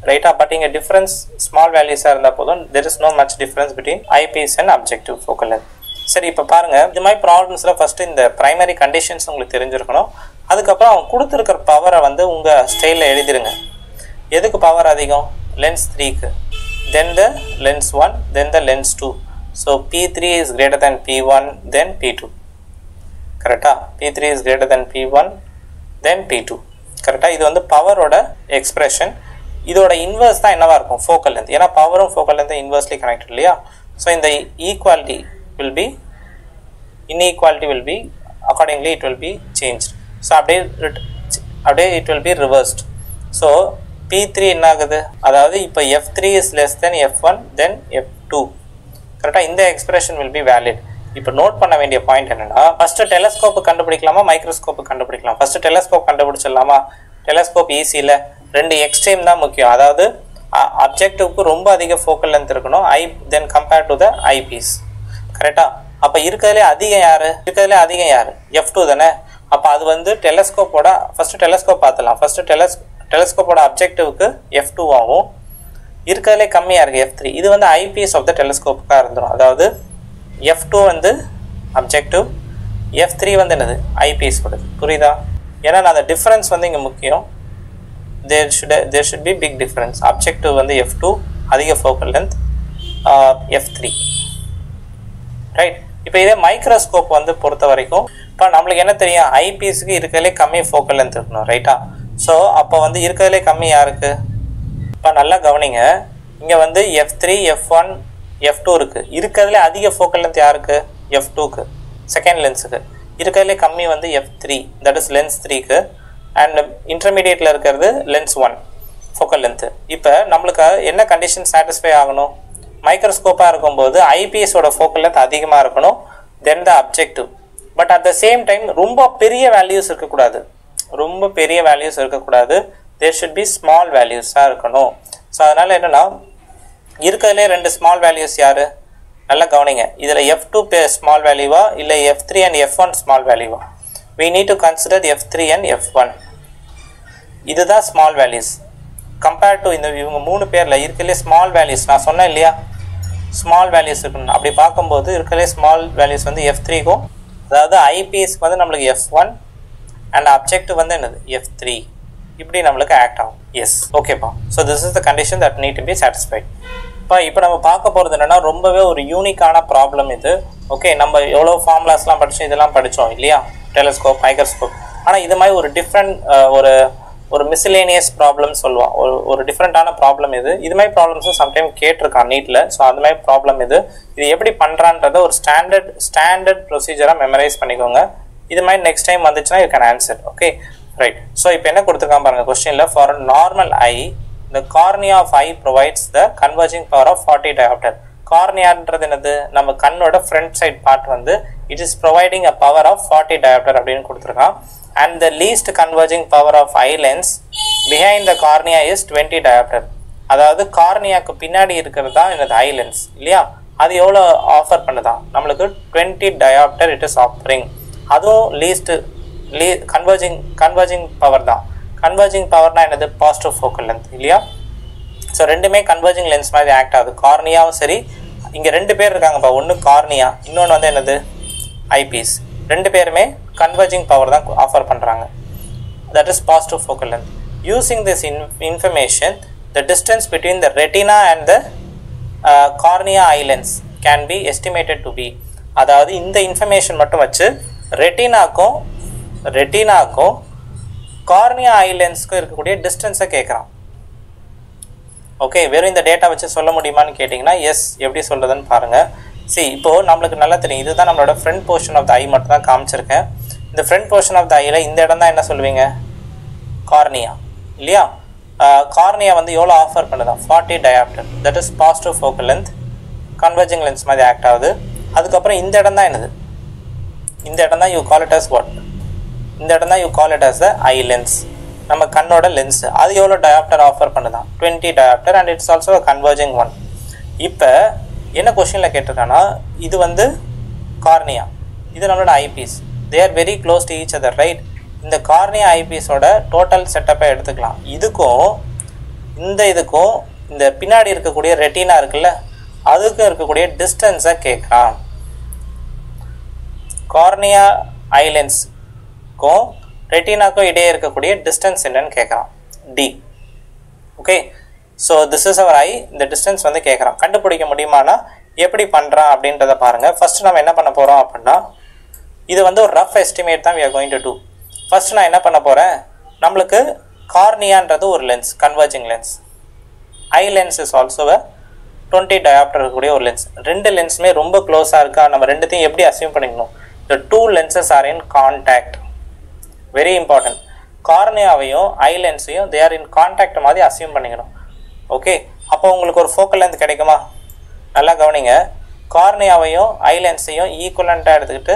ரைட்டா? பட் இங்கே டிஃப்ரென்ஸ் ஸ்மால் வேல்யூஸாக இருந்தால் போதும். There is no much difference between eyepiece and objective focal length. சரி, இப்போ பாருங்கள், இது மாதிரி ப்ராப்ளம்ஸில் ஃபஸ்ட்டு இந்த ப்ரைமரி கண்டிஷன்ஸ் உங்களுக்கு தெரிஞ்சிருக்கணும். அதுக்கப்புறம் அவங்க கொடுத்துருக்கிற பவரை வந்து உங்கள் ஸ்டைலில் எழுதிடுங்க. எதுக்கு பவர் அதிகம்? லென்ஸ் 3க்கு, then the lens 1, then the lens 2. So P3 is greater than P1, then P2, கரெக்டாக? P3 is greater than P1, then P2, கரெக்டாக? இது வந்து பவரோட எக்ஸ்பிரஷன். இதோட இன்வர்ஸ் தான் என்னவா இருக்கும்? Focal length. ஏன்னா பவரும் ஃபோக்கல் லென்த்தும் இன்வர்ஸ்லி கனெக்டட் இல்லையா? ஸோ இந்த equality will be, inequality will be, accordingly it will be change. So அப்படியே it will be reversed. So P3 என்ன ஆகுது? அதாவது இப்போ F3 is less then F1, then F2, கரெக்டாக? இந்த எக்ஸ்பிரஷன் வில் பி வேலிட். இப்போ நோட் பண்ண வேண்டிய பாயிண்ட் என்னன்னா, ஃபர்ஸ்ட் டெலஸ்கோப்பு கண்டுபிடிக்கலாமா, மைக்ரோஸ்கோப்பு கண்டுபிடிக்கலாம்? ஃபர்ஸ்ட் டெலஸ்கோப் கண்டுபிடிச்சிடலாமா? டெலஸ்கோப் ஈஸியில் 2 எக்ஸ்ட்ரீம் தான் முக்கியம். அதாவது அப்ஜெக்டிவ்க்கு ரொம்ப அதிக ஃபோக்கல் லென்த் இருக்கணும் than compared to the eyepiece. கரெக்டா? அப்போ இருக்கிறதுலே அதிகம் யார்? F2 தானே. அப்போ அது வந்து டெலஸ்கோப்போட ஃபஸ்ட்டு டெலஸ்கோப் பார்த்துலாம். ஃபஸ்ட்டு டெலஸ்கோப்போட அப்ஜெக்டிவ்க்கு F2 ஆகும். இருக்கிறதுலே கம்மியாக இருக்குது F3. இது வந்து ஐபீஸ் ஆஃப் த டெலஸ்கோப்புக்காக இருந்துடும். அதாவது F2 வந்து அப்ஜெக்டிவ், F3 வந்து என்னது ஐபீஸ் கொடுது. புரியுதா? ஏன்னா நான் அந்த டிஃப்ரென்ஸ் வந்து இங்கே முக்கியம். there should be big difference. Objective வந்து F2 அதிக ஃபோக்கல் லென்த், F3 ரைட். இப்போ இதே மைக்ரோஸ்கோப் வந்து பொறுத்த வரைக்கும் இப்போ நம்மளுக்கு என்ன தெரியும், ஐபீஸுக்கு இருக்கிறதுலே கம்மி ஃபோக்கல் லென்த் இருக்கணும். ரைட்டா? ஸோ அப்போ வந்து இருக்கிறதுலே கம்மி யாருக்கு? இப்போ நல்லா கவனிங்க, இங்கே வந்து F3 F1 F2 இருக்குது. இருக்கிறதுலே அதிக ஃபோக்கல் லென்த் யாருக்கு? F2க்கு, செகண்ட் லென்ஸுக்கு. இருக்கிறதுலே கம்மி வந்து F3, தட் இஸ் லென்ஸ் 3க்கு. அண்ட் இன்டர்மீடியேட்டில் இருக்கிறது லென்ஸ் 1 ஃபோக்கல் லென்த்து. இப்போ நம்மளுக்கு என்ன கண்டிஷன் சாட்டிஸ்ஃபை ஆகணும்? மைக்ரோஸ்கோப்பாக இருக்கும்போது ஐபிஎஸோட ஃபோக்கல் லென்த் அதிகமாக இருக்கணும் then the objective. But at the same time ரொம்ப பெரிய வேல்யூஸ் இருக்கக்கூடாது. தேர் ஷுட் பி ஸ்மால் வேல்யூஸாக இருக்கணும். ஸோ அதனால் என்னென்னா இருக்கிறதுலே 2 ஸ்மால் வேல்யூஸ் யார்? நல்லா கவனிங்க. இதில் F2 ஸ்மால் வேல்யூவா இல்லை F3 அண்ட் F1 ஸ்மால் வேல்யூவா? we need to consider F3 and F1. இதுதான் ஸ்மால் வேல்யூஸ். கம்பேர்ட் டு இவங்க 3 பேரில் இருக்கிறதுலே ஸ்மால் வேல்யூஸ் நான் சொன்னேன் இல்லையா, ஸ்மால் வேல்யூஸ் இருக்கணும். அப்படி பார்க்கும்போது இருக்கிறதுலே ஸ்மால் வேல்யூஸ் வந்து F3க்கும், அதாவது ஐபிஎஸ்க்கு வந்து நம்மளுக்கு F1 அண்ட் அப்ஜெக்டிவ் வந்து என்னது F3, இப்படி நம்மளுக்கு ஆக்ட் ஆகும். எஸ், ஓகேப்பா. So this is the condition that need to be satisfied. இப்போ நம்ம பார்க்க போகிறது என்னென்னா ரொம்பவே ஒரு யூனிக்கான ப்ராப்ளம் இது. ஓகே, நம்ம எவ்வளோ ஃபார்முலாஸ்லாம் படித்தோம், இதெல்லாம் படித்தோம் இல்லையா, டெலஸ்கோப், மைக்ரோஸ்கோப். ஆனால் இது மாதிரி ஒரு டிஃப்ரெண்ட் ஒரு மிஸ்லேனியஸ் ப்ராப்ளம் சொல்லுவான். ஒரு டிஃப்ரெண்ட்டான ப்ராப்ளம் இது மாதிரி ப்ராப்ளம்ஸும் சம்டைம் கேட்டிருக்கான் நீட்டில். ஸோ அது மாதிரி ப்ராப்ளம் இது எப்படி பண்ணுறான்றத ஒரு ஸ்டாண்டர்ட் ப்ரொசீஜராக மெமரைஸ் பண்ணிக்கோங்க. இது மாதிரி நெக்ஸ்ட் டைம் வந்துச்சுன்னா you can answer. Okay, right. So இப்போ என்ன கொடுத்துருக்கான் பாருங்கள் கொஸ்டினில். For normal I the cornea of eye provides the converging power of 40 diopter. கார்னியான்றது என்னது? நம்ம கண்ணோட ஃப்ரண்ட் சைட் பார்ட் வந்து it is providing a power of 40 diopter அப்படின்னு கொடுத்துருக்கான். And the least converging power of eye lens behind the cornea is 20 diopter. அதாவது கார்னியாவுக்கு பின்னாடி இருக்கிறது தான் என்னது ஐ லென்ஸ் இல்லையா, அது எவ்வளோ ஆஃபர் பண்ணுதான் நம்மளுக்கு? 20 diopter இட் இஸ் ஆஃபரிங். அதுவும் கன்வர்ஜிங் பவர் தான். கன்வர்ஜிங் பவர்னா என்னது? பாசிட்டிவ் ஃபோக்கல் லென்த் இல்லையா. ஸோ ரெண்டுமே கன்வர்ஜிங் லென்ஸ் மாதிரி ஆக்ட் ஆகுது. கார்னியாவும் சரி, இங்கே 2 பேர் இருக்காங்கப்பா, ஒன்று கார்னியா, இன்னொன்று வந்து என்னது ஐபீஸ். 2 பேருமே கன்வர்ஜிங் பவர் தான் ஆஃபர் பண்ணுறாங்க. That is positive focal length. Using this information the distance between the retina and the cornea eye lens can be estimated to be. அதாவது இந்த இன்ஃபர்மேஷன் மட்டும் வச்சு ரெட்டினாக்கும் கார்னியா ஐ லென்ஸ்க்கு இருக்கக்கூடிய டிஸ்டன்ஸை கேட்குறான். ஓகே, வெறும் இந்த டேட்டா வச்சு சொல்ல முடியுமான்னு கேட்டிங்கன்னா எஸ். எப்படி சொல்கிறதுன்னு பாருங்கள். இப்போது நம்மளுக்கு நல்லா தெரியும், இதுதான் நம்மளோட ஃப்ரண்ட் போர்ஷன் ஆஃப் த ஐ மட்டும் தான் காமிச்சிருக்கேன். இந்த ஃப்ரண்ட் போர்ஷன் ஆஃப் த ஐயில் இந்த இடம் தான் என்ன சொல்லுவீங்க? கார்னியா இல்லையா. கார்னியா வந்து எவ்வளோ ஆஃபர் பண்ணுதான்? 40 diopter. That is positive focal length, converging lens மாதிரி ஆக்ட் ஆகுது. அதுக்கப்புறம் இந்த இடம் தான் என்னது? இந்த இடம் தான் you call it as what? இந்த இடம் தான் you call it as the eye lens, நம்ம கண்ணோட லென்ஸு. அது எவ்வளோ டயாப்டர் ஆஃபர் பண்ணுதான்? 20 diopter and it's also converging one. இப்போ என்ன கொஸ்டினில் கேட்டிருக்கான்னா, இது வந்து கார்னியா, இது நம்மளோட eyepiece. They are very close to each other, right. இந்த கார்னியா ஐபீஸோட டோட்டல் செட்டப்பை எடுத்துக்கலாம். இதுக்கும் இந்த பின்னாடி இருக்கக்கூடிய ரெட்டினா இருக்குல்ல, அதுக்கும் இருக்கக்கூடிய டிஸ்டன்ஸை கேட்குறான். கார்னியா ஐ லென்ஸ்க்கும் ரெட்டினாக்கும் இடையே இருக்கக்கூடிய டிஸ்டன்ஸ் என்னன்னு கேட்குறான், D. Okay, so this is our eye. இந்த டிஸ்டன்ஸ் வந்து கேட்குறான். கண்டுபிடிக்க முடியுமானா எப்படி பண்ணுறான் அப்படின்றத பாருங்கள். ஃபஸ்ட்டு நம்ம என்ன பண்ண போகிறோம் அப்படின்னா, இது வந்து ஒரு ரஃப் எஸ்டிமேட் தான் we are going to do. First நான் என்ன பண்ண போகிறேன், நம்மளுக்கு கார்னியான்றது ஒரு lens, converging lens. I lens is also 20 diopter இருக்கக்கூடிய ஒரு லென்ஸ். 2 லென்ஸுமே ரொம்ப க்ளோஸாக இருக்கா, நம்ம ரெண்டுத்தையும் எப்படி அசியூம் பண்ணிக்கணும்? the 2 lenses are in contact. Very important. கார்னியாவையும் ஐ லென்ஸையும் தே ஆர் இன் கான்டாக்ட் மாதிரி அசியூம் பண்ணிக்கணும். ஓகே, அப்போ உங்களுக்கு ஒரு ஃபோக்கல் லென்த் கிடைக்குமா? நல்லா கவனிங்க. கார்னியாவையும் ஐ லென்ஸையும் ஈக்குவலண்ட்டாக எடுத்துக்கிட்டு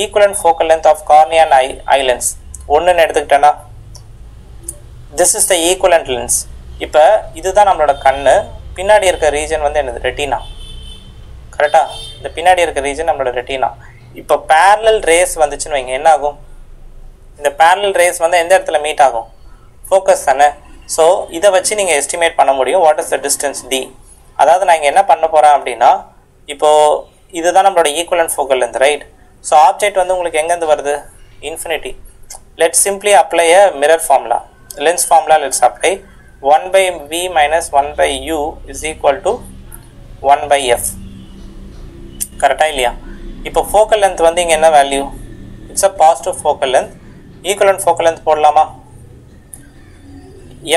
equivalent focal length of cornea and eye lens ஒன்றுன்னு எடுத்துக்கிட்டேன்னா, this is the equivalent lens. இப்போ இதுதான் நம்மளோட கண்ணு, பின்னாடி இருக்க ரீஜன் வந்து என்னது ரெட்டினா. கரெக்டா? இந்த பின்னாடி இருக்க ரீஜன் நம்மளோட ரெட்டினா. இப்போ parallel rays வந்துச்சுன்னு வைங்க, என்ன ஆகும்? இந்த parallel rays வந்து எந்த இடத்துல மீட் ஆகும்? ஃபோக்கஸ் தானே. ஸோ இதை வச்சு நீங்கள் எஸ்டிமேட் பண்ண முடியும் what is the distance d. அதாவது நான் இங்கே என்ன பண்ண போகிறேன் அப்படின்னா, இப்போது இதுதான் நம்மளோட equivalent focal length, right? So object வந்து உங்களுக்கு எங்கேருந்து வருது? Infinity. Let's simply apply a mirror formula, lens formula. Let's apply 1/v minus 1/u is equal to 1/f. கரெக்டா இல்லையா? இப்போ ஃபோக்கல் லென்த் வந்து இங்கே என்ன value? It's a positive focal length. Equivalent focal length போடலாமா?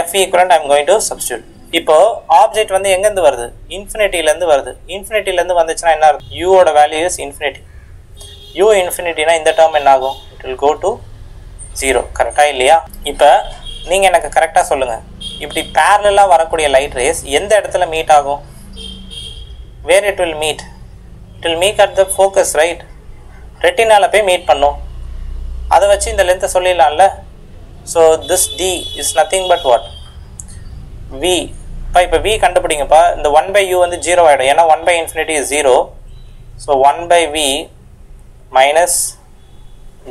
f equivalent I am going to substitute. இப்போ object வந்து எங்கேருந்து வருது? இன்ஃபினிட்டிலேருந்து வருது. இன்ஃபினிட்டிலேருந்து வந்துச்சுன்னா என்ன ஆகும்? u ஓட வேல்யூ இஸ் இன்ஃபினிட்டி. u இன்ஃபினிட்டினா இந்த டேர்ம் என்ன ஆகும்? It will go to 0. கரெக்டாக இல்லையா? இப்போ நீங்கள் எனக்கு கரெக்டாக சொல்லுங்கள், இப்படி பேரலாக வரக்கூடிய லைட் ரேஸ் எந்த இடத்துல மீட் ஆகும்? Where it will meet? It will meet at the focus, right? ரெட்டினால போய் மீட் பண்ணும். அதை வச்சு இந்த லென்த்தை சொல்லிடலாம்ல. So this d is nothing but what? v. இப்போ v கண்டுபிடிங்கப்பா. இந்த 1/u வந்து 0 ஆகிடும், ஏன்னா 1/infinity is 0. So 1/v minus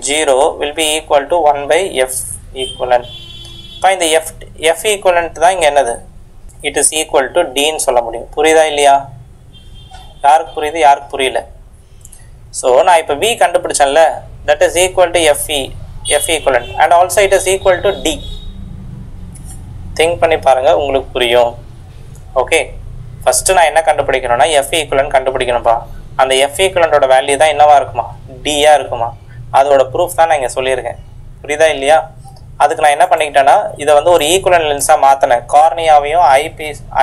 0 will be equal to 1/f equivalent. இப்போ இந்த f equivalent தான் இங்கே என்னது? இட் இஸ் ஈக்குவல் டு dன்னு சொல்ல முடியும். புரியுதா இல்லையா? யாருக்கு புரியுது, யாருக்கு புரியல? ஸோ நான் இப்போ v கண்டுபிடிச்சேன்ல, that is equal to f equivalent and also it is equal to d. Think பண்ணி பாருங்க, உங்களுக்கு புரியும். ஓகே, ஃபஸ்ட்டு நான் என்ன கண்டுபிடிக்கணும்னா f equivalent கண்டுபிடிக்கணும்ப்பா. அந்த f equivalentோட வேல்யூ தான் என்னவா இருக்குமா? d-ஆ இருக்குமா? அதோட ப்ரூஃப் தான் நான் இங்கே சொல்லியிருக்கேன். புரியுதா இல்லையா? அதுக்கு நான் என்ன பண்ணிக்கிட்டேன்னா, இதை வந்து ஒரு ஈக்குவலன்ட் லென்ஸாக மாற்றினேன். கார்னியாவையும்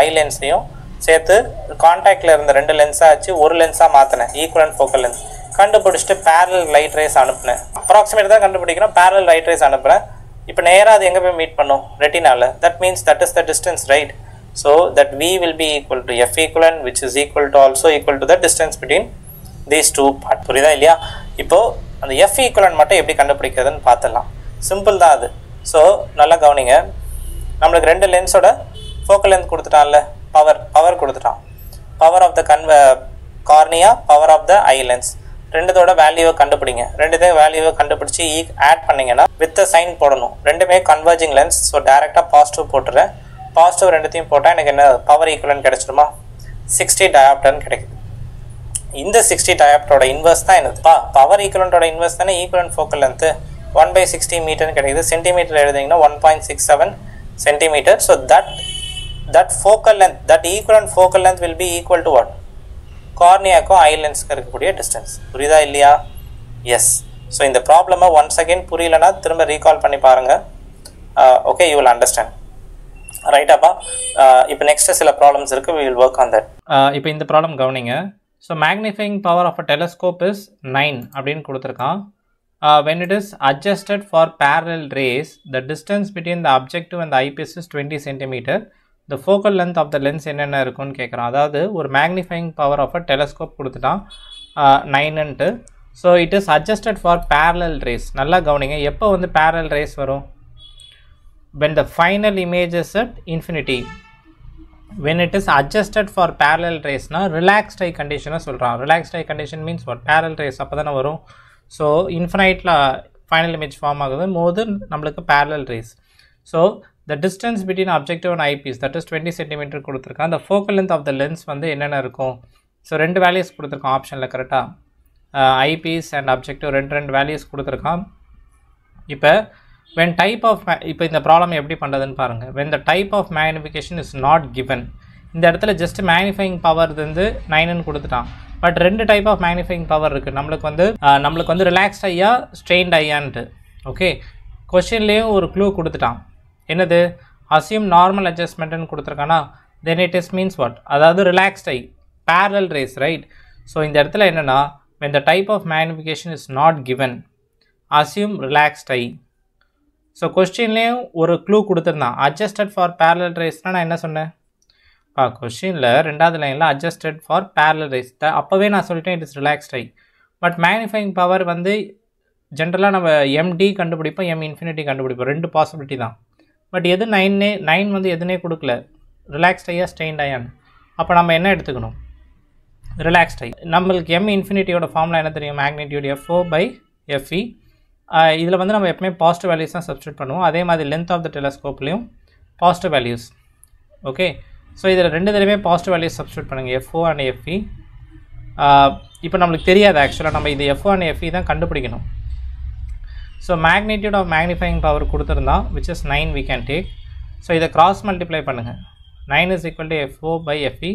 ஐ லென்ஸையும் சேர்த்து கான்டாக்டில் இருந்த 2 லென்ஸாக வச்சு ஒரு லென்ஸாக மாற்றினேன், ஈக்குவலன்ட் ஃபோக்கல் லென்ஸ். கண்டுபிடிச்சிட்டு பேரல் லைட் ரேஸ் அனுப்புனேன். அப்ராக்சிமேட் தான் கண்டுபிடிக்கிறோம், பேரல் லைட் ரேஸ் அனுப்புகிறேன். இப்போ நேராக அது எங்கே போய் மீட் பண்ணும்? ரெட்டினால. That means that is the distance, right? So that v will be equal to f equivalent which is equal to also equal to the distance between these two parts. புரியுதா இல்லையா? இப்போது அந்த f equivalent மட்டும் எப்படி கண்டுபிடிக்கிறதுன்னு பார்த்துடலாம். Simple தான் அது. So நல்லா கவனிங்க, நம்மளுக்கு 2 லென்ஸோட ஃபோக்கல் லென்த் கொடுத்துட்டான்ல, பவர் கொடுத்துட்டான். Power of the cornea, power of the eye lens. ரெண்டுத்தோட வேல்யூவை கண்டுபிடிங்க. ரெண்டுத்தையும் வேல்யூவை கண்டுபிடிச்சி ஆட் பண்ணிங்கன்னா வித் சைன் போடணும். ரெண்டுமே கன்வர்ஜிங் லென்ஸ். ஸோ டேரெக்டாக பாசிட்டிவ் போட்டுறேன். பாசிட்டிவ் ரெண்டுத்தையும் போட்டால் எனக்கு என்ன பவர் ஈக்குவலன்ட் கிடைச்சிடுமா? 60 டயாப்டர்னு கிடைக்குது. இந்த 60 டயாப்டரோட இன்வெர்ஸ் தான் என்னதுப்பா? பவர் ஈக்குவலன்ட்டோட இன்வெர்ஸ் தானே ஈக்குவலன்ட் ஃபோக்கல் லென்த்து. 1/60 மீட்டர்னு கிடைக்குது. சென்டிமீட்டர் எழுதிங்கன்னா 1.67 centimeter. So that focal length, that equivalent focal length will be equal to what? கார்னியாக்கும் ஐ லென்ஸ்க்கு இருக்கக்கூடிய டிஸ்டன்ஸ். புரியுதா இல்லையா? எஸ். ஸோ இந்த ப்ராப்ளமை ஒன்ஸ் அகெயின் புரியலன்னா திரும்ப ரீகால் பண்ணி பாருங்கள். Okay, you will understand. ரைட்டாப்பா? இப்போ நெக்ஸ்ட்டு சில ப்ராப்ளம்ஸ் இருக்குது, we will work on that. இப்போ இந்த ப்ராப்ளம் கவனிங்க. So magnifying power of a telescope is 9 அப்படின்னு கொடுத்துருக்கான். When it is adjusted for parallel rays, the distance between the objective and the eyepiece is 20 cm. The focal length of the lens என்னென்ன இருக்குன்னு கேட்குறான். அதாவது ஒரு magnifying power of a telescope கொடுத்துட்டான் 9ன்ட்டு. So it is adjusted for parallel rays. நல்லா கவனிங்க, எப்போ வந்து parallel rays வரும்? When the final image is at infinity. When it is adjusted for parallel rays na relaxed eye condition சொல்கிறான். relaxed eye condition means what? parallel rays அப்போ தானே வரும். So இன்ஃபினைட்டில் final image form ஆகுது போது நம்மளுக்கு parallel rays. So the distance between objective and eyepiece, that is 20 cm கொடுத்துருக்கான். the focal length of the lens வந்து என்னென்ன இருக்கும்? ஸோ 2 வேல்யூஸ் கொடுத்துருக்கான் ஆப்ஷனில். கரெக்டாக ஐபீஸ் அண்ட் அப்ஜெக்டிவ் ரெண்டு வேல்யூஸ் கொடுத்துருக்கான். இப்போ when type of இப்போ இந்த ப்ராப்ளம் எப்படி பண்ணுறதுன்னு பாருங்கள். when the type of magnification is not given, இந்த இடத்துல ஜஸ்ட் மேக்னிஃபைங் பவர் வந்து 9ன்னு கொடுத்துட்டான். But 2 type of magnifying power இருக்குது. நம்மளுக்கு வந்து ரிலாக்ஸ்ட் ஐயா ஸ்ட்ரெயின்ட் ஐயான்ட்டு. ஓகே, கொஷின்லேயும் ஒரு க்ளூ கொடுத்துட்டான். என்னது? அசியூம் நார்மல் அட்ஜஸ்ட்மெண்ட்டுன்னு கொடுத்துருக்கானா. Then it is means what? அதாவது relaxed eye parallel rays, right? So இந்த இடத்துல என்னென்னா when the type of magnification is not given, assume relaxed eye. So கொஸ்டின்லேயும் ஒரு க்ளூ கொடுத்துருந்தான். அட்ஜஸ்டட் ஃபார் parallel raysனால் நான் என்ன சொன்னேன்? கொஸ்டினில் 2வது லைனில் அட்ஜஸ்டட் ஃபார் parallel rays அப்போவே நான் சொல்லிட்டேன் it is relaxed I. But magnifying power வந்து ஜென்ரலாக நம்ம எம்டி கண்டுபிடிப்போம், எம் இன்ஃபினிட்டி கண்டுபிடிப்போம். 2 பாசிபிலிட்டி தான். பட் எது 9 வந்து எதுனே கொடுக்கல, ரிலாக்ஸ்ட் ஐயா ஸ்ட்ரெயின்ட் ஐயான்னு. அப்போ நம்ம என்ன எடுத்துக்கணும்? ரிலாக்ஸ்ட் ஐ. நம்மளுக்கு m இன்ஃபினிட்டியோட ஃபார்முலா என்ன தெரியும்? Magnitude FO/FE. இதில் வந்து நம்ம எப்பவுமே பாசிட்டிவ் வேல்யூஸ் தான் சப்ஸ்டியூட் பண்ணுவோம். அதே மாதிரி லென்த் ஆஃப் த டெலஸ்கோப்லேயும் பாசிட்டிவ் வேல்யூஸ். ஓகே, ஸோ இதில் ரெண்டு தடவையுமே பாசிட்டிவ் வேல்யூஸ் சப்ஸ்டியூட் பண்ணுங்கள், FO and FE. இப்போ நம்மளுக்கு தெரியாது ஆக்சுவலாக, நம்ம இது FO and FE தான் கண்டுபிடிக்கணும். So magnitude of magnifying power கொடுத்துருந்தா which is 9 we can take. So இதை கிராஸ் மல்டிப்ளை பண்ணுங்கள். 9 is equal to FO/FE.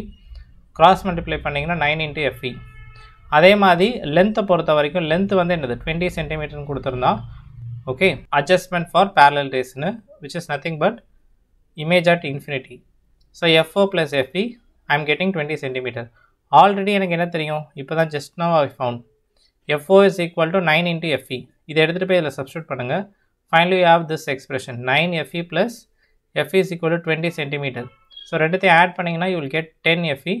Cross multiply பண்ணிங்கன்னா 9 into FE. அதே மாதிரி லென்த்தை பொறுத்த வரைக்கும் லென்த் வந்து என்னது 20 சென்டிமீட்டர்னு கொடுத்துருந்தா. ஓகே, அட்ஜஸ்ட்மெண்ட் ஃபார் பேரலல் ரேஸ்னு which is nothing but image at infinity. So FO plus FE I am getting 20 centimetre. Already எனக்கு என்ன தெரியும்? இப்போ தான் just now I found FO is equal to 9 into FE. இதை எடுத்துகிட்டு போய் இதில் சப்ஸ்டியூட் பண்ணுங்கள். Finally you have this expression 9 FE plus FE is equal to 20 centimetre. So ரெண்டுத்தையும் ஆட் பண்ணிங்கன்னா you will get 10 FE.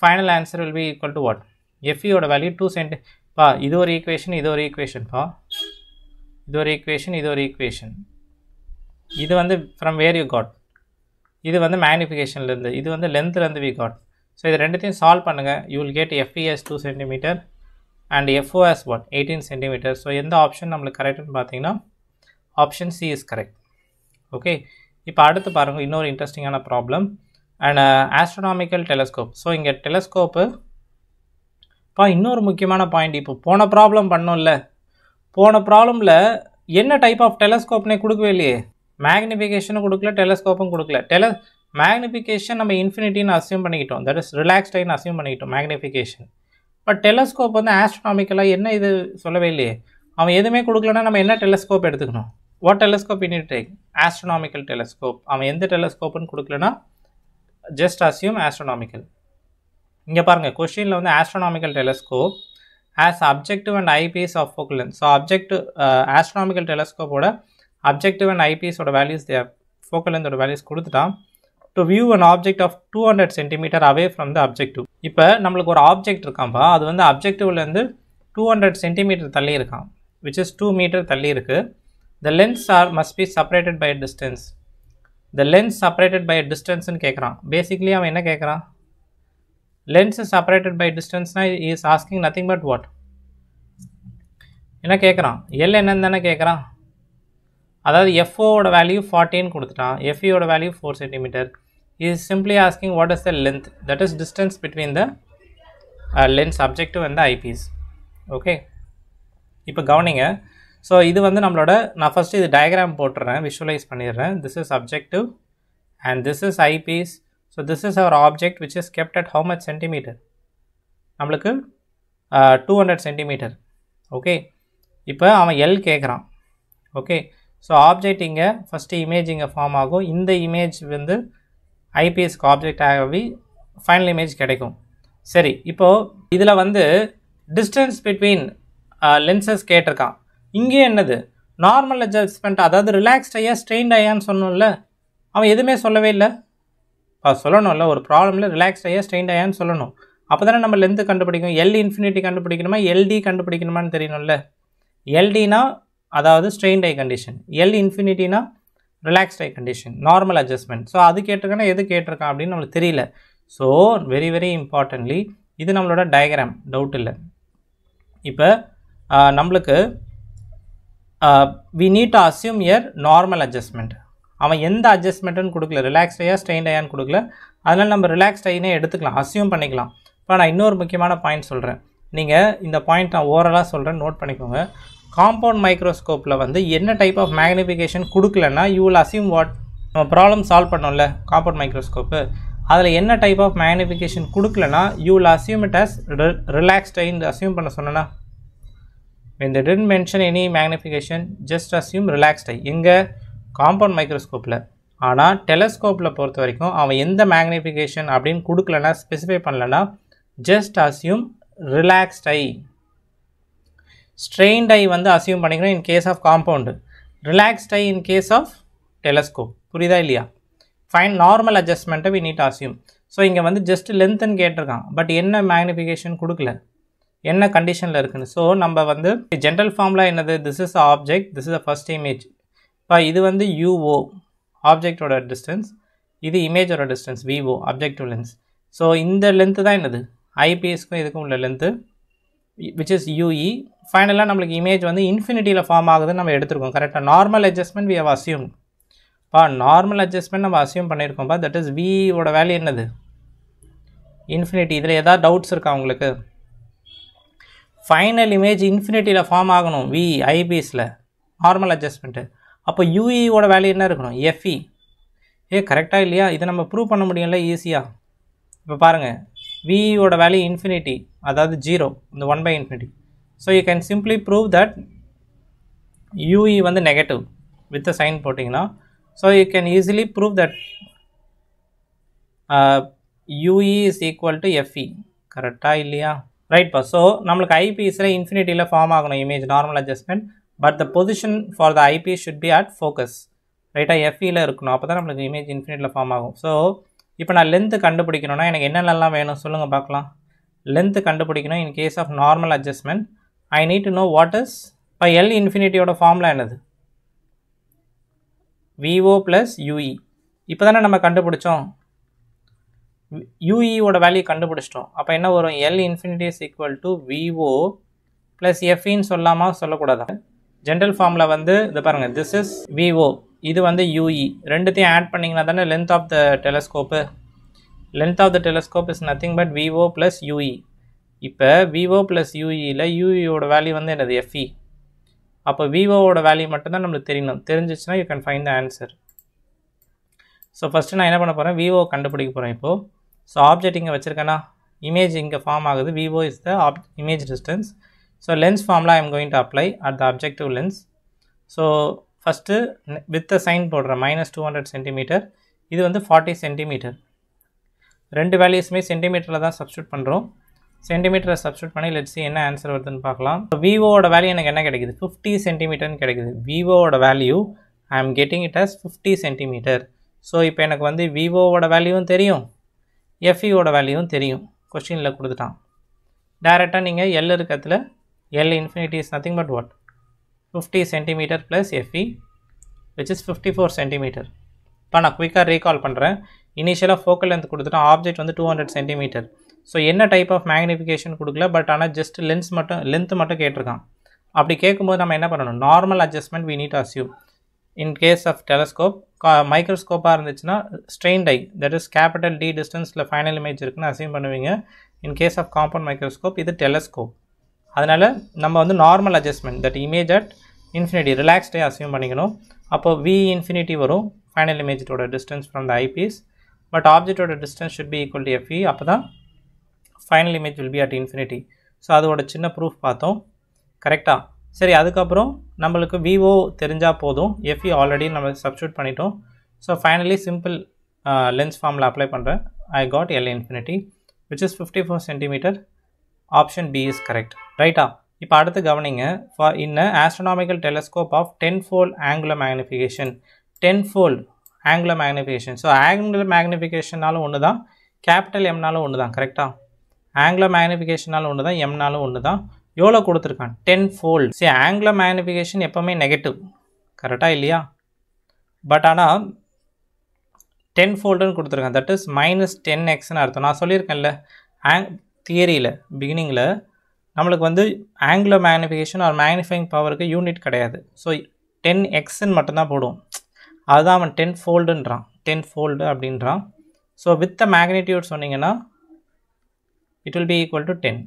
Final answer will be equal to what? FEயோட value 2 centi. பா இது ஒரு ஈக்குவேஷன், இது ஒரு ஈக்குவேஷன்ப்பா, இது ஒரு ஈக்குவேஷன், இது ஒரு ஈக்குவேஷன். இது வந்து ஃப்ரம் வேர் யூ காட், இது வந்து மேக்னிஃபிகேஷன்லேருந்து, இது வந்து லென்த்லேருந்து வி காட். ஸோ இது ரெண்டுத்தையும் சால்வ் பண்ணுங்கள். You will get FE as 2 centimetre and FO as what? 18 centimetre. So எந்த ஆப்ஷன் நம்மளுக்கு கரெக்டுன்னு பார்த்தீங்கன்னா option C is correct. Okay, இப்போ அடுத்து பாருங்கள் இன்னொரு இன்ட்ரெஸ்டிங்கான problem. And astronomical telescope. So இங்கே டெலஸ்கோப்பு இன்னொரு முக்கியமான பாயிண்ட். இப்போ போன ப்ராப்ளம் பண்ணோம்ல, போன ப்ராப்ளமில் என்ன டைப் ஆஃப் டெலஸ்கோப்னே கொடுக்கவே இல்லையே. மேக்னிஃபிகேஷனும் கொடுக்கல, டெலஸ்கோப்பும் கொடுக்கல. மேக்னிஃபிகேஷன் நம்ம இன்ஃபினிட்டின்னு அசியூம் பண்ணிக்கிட்டோம், தட் இஸ் ரிலாக்ஸ்டைன்னு அசியூம் பண்ணிக்கிட்டோம் மேக்னிஃபிகேஷன். பட் டெலஸ்கோப் வந்து ஆஸ்ட்ரோனாமிக்கலாக என்ன இது சொல்லவே இல்லையே. அவன் எதுவுமே கொடுக்கலன்னா நம்ம என்ன டெலஸ்கோப் எடுத்துக்கணும்? What telescope you need to take? Astronomical telescope. அவன் எந்த டெலஸ்கோப்புன்னு கொடுக்கலன்னா ஜஸ்ட் அசியூம் ஆஸ்ட்ரோனாமிக்கல். இங்கே பாருங்கள் கொஸ்டினில் வந்து astronomical telescope as objective and eyepiece of focal length. So objective astronomical டெலஸ்கோப்போட அப்ஜெக்டிவ் அண்ட் ஐபீஸோட வேல்யூஸ் ஃபோக்கல் லென்த்தோட வேல்யூஸ் கொடுத்துட்டான். To view an object of 200 centimetre away from the objective. இப்போ நம்மளுக்கு ஒரு ஆப்ஜெக்ட் இருக்கான்ப்பா, அது வந்து அப்ஜெக்டிவ்லேருந்து 200 சென்டிமீட்டர் தள்ளி இருக்கான், விச் இஸ் 2 மீட்டர் தள்ளி இருக்குது. The lens must be separated by distance. The lens separated by டிஸ்டன்ஸ்னு கேட்குறான். பேசிக்லி அவன் என்ன கேட்குறான்? லென்ஸ் செப்பரேட்டட் பை டிஸ்டன்ஸ்னா is asking nothing but what? என்ன கேட்குறான்? எல் என்னன்னு தானே கேட்குறான். அதாவது FOவோட வேல்யூ 14 கொடுத்துட்டான், FEயோட value 4 centimetre. Is simply asking what is the length, that is distance between the lens objective and the eyepiece. Okay, இப்போ கவனிங்க. ஸோ இது வந்து நம்மளோட, நான் ஃபஸ்ட்டு இது டயக்ராம் போட்டுறேன், விஷுவலைஸ் பண்ணிடுறேன். This is objective and this is eyepiece. So this is our object which is kept at how much centimetre? நம்மளுக்கு 200 சென்டிமீட்டர். ஓகே, இப்போ அவன் எல் கேட்குறான். ஓகே, ஸோ ஆப்ஜெக்ட் இங்கே ஃபஸ்ட்டு இமேஜ் இங்கே ஃபார்ம் ஆகும். இந்த இமேஜ் வந்து ஐபிஎஸ்க்கு ஆப்ஜெக்ட் ஆகவே ஃபைனல் இமேஜ் கிடைக்கும். சரி, இப்போது இதில் வந்து டிஸ்டன்ஸ் பிட்வீன் லென்சஸ் கேட்டிருக்கான். இங்கே என்னது நார்மல் அட்ஜஸ்ட்மெண்ட், அதாவது ரிலாக்ஸ்ட் ஐயா ஸ்ட்ரெயின்ட் ஐயான்னு சொன்னோம்ல, அவன் எதுவுமே சொல்லவே இல்லை. சொல்லணும்ல, ஒரு ப்ராப்ளமில் ரிலாக்ஸ்ட் ஐயா ஸ்ட்ரெயின்ட் ஐயான்னு சொல்லணும். அப்போ தானே நம்ம லென்த்து கண்டுபிடிக்கணும். எல் இன்ஃபினிட்டி கண்டுபிடிக்கணுமா, எல்டி கண்டுபிடிக்கணுமான்னு தெரியணும்ல. எல்டினா அதாவது ஸ்ட்ரெயின்ட் ஐ கண்டிஷன், எல் இன்ஃபினிட்டினா relaxed eye condition, normal adjustment. So அது கேட்டிருக்கானா எது கேட்டிருக்கான் அப்படின்னு நம்மளுக்கு தெரியல. ஸோ வெரி வெரி இம்பார்ட்டன்ட்லி இது நம்மளோட டயக்ராம், டவுட் இல்லை. இப்போ நம்மளுக்கு we need to assume here normal adjustment. அவன் எந்த அட்ஜஸ்ட்மெண்ட்டுன்னு கொடுக்கல, ரிலாக்ஸ்ட் ஐயா ஸ்ட்ரெயின்ட் ஐயான்னு கொடுக்கல. அதனால் நம்ம ரிலாக்ஸ்ட் ஐனே எடுத்துக்கலாம், அசியூம் பண்ணிக்கலாம். இப்போ நான் இன்னொரு முக்கியமான பாயிண்ட் சொல்கிறேன். நீங்கள் இந்த பாயிண்ட் நான் ஓவராலாக சொல்கிறேன், நோட் பண்ணிக்கோங்க. காம்பவுண்ட் மைக்ரோஸ்கோப்பில் வந்து என்ன டைப் ஆஃப் மேக்னிஃபிகேஷன் கொடுக்கலன்னா யூ வில் அசியூம் வாட்? நம்ம ப்ராப்ளம் சால்வ் பண்ணோம்ல காம்பவுண்ட் மைக்ரோஸ்கோப்பு, அதில் என்ன டைப் ஆஃப் மேக்னிஃபிகேஷன் கொடுக்கலன்னா you will assume it as relaxed ஐன்னு அசியூம் பண்ண சொன்னா. when they didn't mention any magnification, just assume relaxed eye. எங்கே? காம்பவுண்ட் மைக்ரோஸ்கோப்பில். ஆனால் டெலஸ்கோப்பில் பொறுத்த வரைக்கும் அவன் எந்த மேக்னிஃபிகேஷன் அப்படின்னு கொடுக்கலன்னா, ஸ்பெசிஃபை பண்ணலன்னா, just assume relaxed eye. Strained eye வந்து அசியூம் பண்ணிக்கணும் in case of compound, relaxed eye in case of telescope. புரியுதா இல்லையா? ஃபைன், நார்மல் அட்ஜஸ்ட்மெண்ட்டை வி நீட் அசியூம். ஸோ இங்கே வந்து ஜஸ்ட் லென்த்துன்னு கேட்டிருக்கான், பட் என்ன மேக்னிஃபிகேஷன் கொடுக்கல, என்ன கண்டிஷனில் இருக்குன்னு. ஸோ நம்ம வந்து ஜென்ரல் ஃபார்முலா என்னது? This is object, this is a first image. இப்போ இது வந்து UO ஆப்ஜெக்டோட டிஸ்டன்ஸ், இது இமேஜோட distance VO objective lens. So இந்த லென்த்து தான் என்னது ஐபீஸ்க்கும் இதுக்கும் உள்ள லென்த்து விச் இஸ் யூஇ. ஃபைனலாக நம்மளுக்கு இமேஜ் வந்து இன்ஃபினிட்டியில் ஃபார்ம் ஆகுதுன்னு நம்ம எடுத்துருக்கோம். கரெக்டாக normal adjustment we have assume. Normal adjustment நம்ம அசியூம் பண்ணியிருக்கோம்ப்பா. தட் இஸ் வியோட வேல்யூ என்னது இன்ஃபினிட்டி. இதில் ஏதாவது டவுட்ஸ் இருக்கா உங்களுக்கு? ஃபைனல் இமேஜ் இன்ஃபினிட்டியில் ஃபார்ம் ஆகணும் வி ஐபீஸில் நார்மல் அட்ஜஸ்ட்மெண்ட்டு. அப்போ யூஇயோட வேல்யூ என்ன இருக்கணும் எஃப்இ. கரெக்டாக இல்லையா? இதை நம்ம ப்ரூவ் பண்ண முடியும்ல ஈஸியாக. இப்போ பாருங்கள் வியோட வேல்யூ இன்ஃபினிட்டி, அதாவது 0, இந்த 1/infinity. So you can simply prove that UE வந்து நெகட்டிவ் வித் சைன் போட்டிங்கன்னா. So you can easily prove that UE is equal to FE. கரெக்டாக இல்லையா? ரைட்ப்பா. ஸோ நம்மளுக்கு ஐபீஸில் இன்ஃபினிட்டியில் ஃபார்ம் ஆகணும் image normal adjustment. But the position for the eyepiece should be at focus. ரைட்டாக எஃப்இயில் இருக்கணும். அப்போ தான் நம்மளுக்கு இமேஜ் இன்ஃபினிட்டியில் ஃபார்ம் ஆகும். ஸோ இப்போ நான் லென்த்து கண்டுபிடிக்கணும்னா எனக்கு என்னென்னலாம் வேணும் சொல்லுங்கள் பார்க்கலாம். லென்த்து கண்டுபிடிக்கணும் in case of normal adjustment. I need to know what is இப்போ எல் இன்ஃபினிட்டியோட ஃபார்முலா என்னது விஓ ப்ளஸ் யூஇ. இப்போ தானே நம்ம கண்டுபிடிச்சோம் யூஇயோட வேல்யூ கண்டுபிடிச்சிட்டோம். அப்போ என்ன வரும் L infinity is equal to VO plus எஃப்இன்னு சொல்லாமா சொல்லக்கூடாதா? ஜென்ரல் ஃபார்மில் வந்து இது பாருங்கள், திஸ் இஸ் விஓ, இது வந்து யூஇ. ரெண்டுத்தையும் ஆட் பண்ணிங்கன்னா தானே length of the telescope. Length of the telescope is nothing but VO plus UE. இப்போ விஓ ப்ளஸ் யூஇயில் யூஇயோட வேல்யூ வந்து என்னது எஃப்இ. அப்போ விஓவோட வேல்யூ மட்டும்தான் நம்மளுக்கு தெரியணும். தெரிஞ்சிச்சுன்னா you can find the answer. So first நான் என்ன பண்ண போகிறேன், விஓ கண்டுபிடிக்க போகிறேன் இப்போது. ஸோ ஆப்ஜெக்ட் இங்கே வச்சுருக்கேன்னா இமேஜ் இங்கே ஃபார்ம் ஆகுது. VO is the image distance. So lens formula I am going to apply at the objective lens. So first with the sign போடுறேன் -200 சென்டிமீட்டர். இது வந்து 40 சென்டிமீட்டர். ரெண்டு வேல்யூஸுமே சென்டிமீட்டரில் தான் சப்ஸ்டியூட் பண்ணுறோம். சென்டிமீட்டரை சப்ஸ்டியூட் பண்ணி லெட்ஸ் என்ன ஆன்சர் வருதுன்னு பார்க்கலாம். விவோட வேல்யூ எனக்கு என்ன கிடைக்குது 50 சென்டிமீட்டர்னு கிடைக்குது. விவோட value I am getting it as 50 centimetre. So இப்போ எனக்கு வந்து விவோவோட வேல்யூவும் தெரியும், எஃப்இயோட வேல்யூவும் தெரியும். கொஸ்டினில் கொடுத்துட்டான். டேரெக்டாக நீங்கள் எல் இருக்கிறதுல L infinity is nothing but what 50 centimetre plus FE which is 54 centimetre. இப்போ நான் குயிக்காக ரீகால் பண்ணுறேன். இனிஷியலாக ஃபோக்கல் லென்த் கொடுத்துட்டோம். ஆப்ஜெக்ட் வந்து 200 சென்டிமீட்டர். ஸோ என்ன டைப் ஆஃப் மேக்னிஃபிகேஷன் கொடுக்கல, பட் ஆனால் ஜஸ்ட் லென்ஸ் மட்டும் லென்த்து மட்டும் கேட்டிருக்கான். அப்படி கேட்கும்போது நம்ம என்ன பண்ணணும், normal adjustment we need assume. In case of telescope மைக்ரோஸ்கோப்பாக இருந்துச்சுன்னா strain eye that is capital D டிஸ்டன்ஸில் ஃபைனல் இமேஜ் இருக்குன்னு அஸ்யூம் பண்ணுவீங்க. In case of compound microscope இது டெலஸ்கோப். அதனால் நம்ம வந்து normal adjustment that image at infinity ரிலாக்ஸ்டே அஸ்யூம் பண்ணிக்கணும். அப்போ வி இன்ஃபினிட்டி வரும் ஃபைனல் இமேஜோட distance from the eyepiece. But ஆப்ஜெக்டோட distance should be equal to FE. அப்போ தான் final image will be at infinity. So அதோட சின்ன ப்ரூஃப் பார்த்தோம். கரெக்டாக? சரி, அதுக்கப்புறம் நம்மளுக்கு விஓ தெரிஞ்சால் போதும். எஃப்இ ஆல்ரெடி நம்ம சப்ஸ்டியூட் பண்ணிட்டோம். ஸோ ஃபைனலி சிம்பிள் லென்ஸ் ஃபார்மில் அப்ளை பண்ணுறேன். I got L infinity which is 54 centimetre. Option B is correct. ரைட்டா? இப்போ அடுத்து கவனிங்க. For in astronomical telescope of 10-fold angular magnification. 10-fold angular magnification. So angular மேக்னிஃபிகேஷனாலும் ஒன்று தான், கேபிட்டல் எம்னாலும் ஒன்று தான். கரெக்டாக? ஆங்குலர் மேக்னிஃபிகேஷனாலும் ஒன்று தான், எம்னாலும் ஒன்று தான். எவ்வளோ கொடுத்துருக்கான் 10-fold. சரி, ஆங்குலர் மேக்னிஃபிகேஷன் எப்போவுமே நெகட்டிவ். கரெக்டாக இல்லையா? பட் ஆனால் 10-foldன்னு கொடுத்துருக்கான். தட் இஸ் -10xன்னு அர்த்தம். நான் சொல்லியிருக்கேன்ல தியரியில் பிகினிங்கில் நம்மளுக்கு வந்து ஆங்குலர் மேக்னிஃபிகேஷன் ஆர் மேக்னிஃபைங் பவருக்கு யூனிட் கிடையாது. ஸோ 10xன்னு மட்டும்தான் போடுவோம். அதுதான் அவன் 10-foldன்றான், 10-fold அப்படின்றான். ஸோ வித் த மேக்னிடியூட் சொன்னீங்கன்னா it will be equal to 10.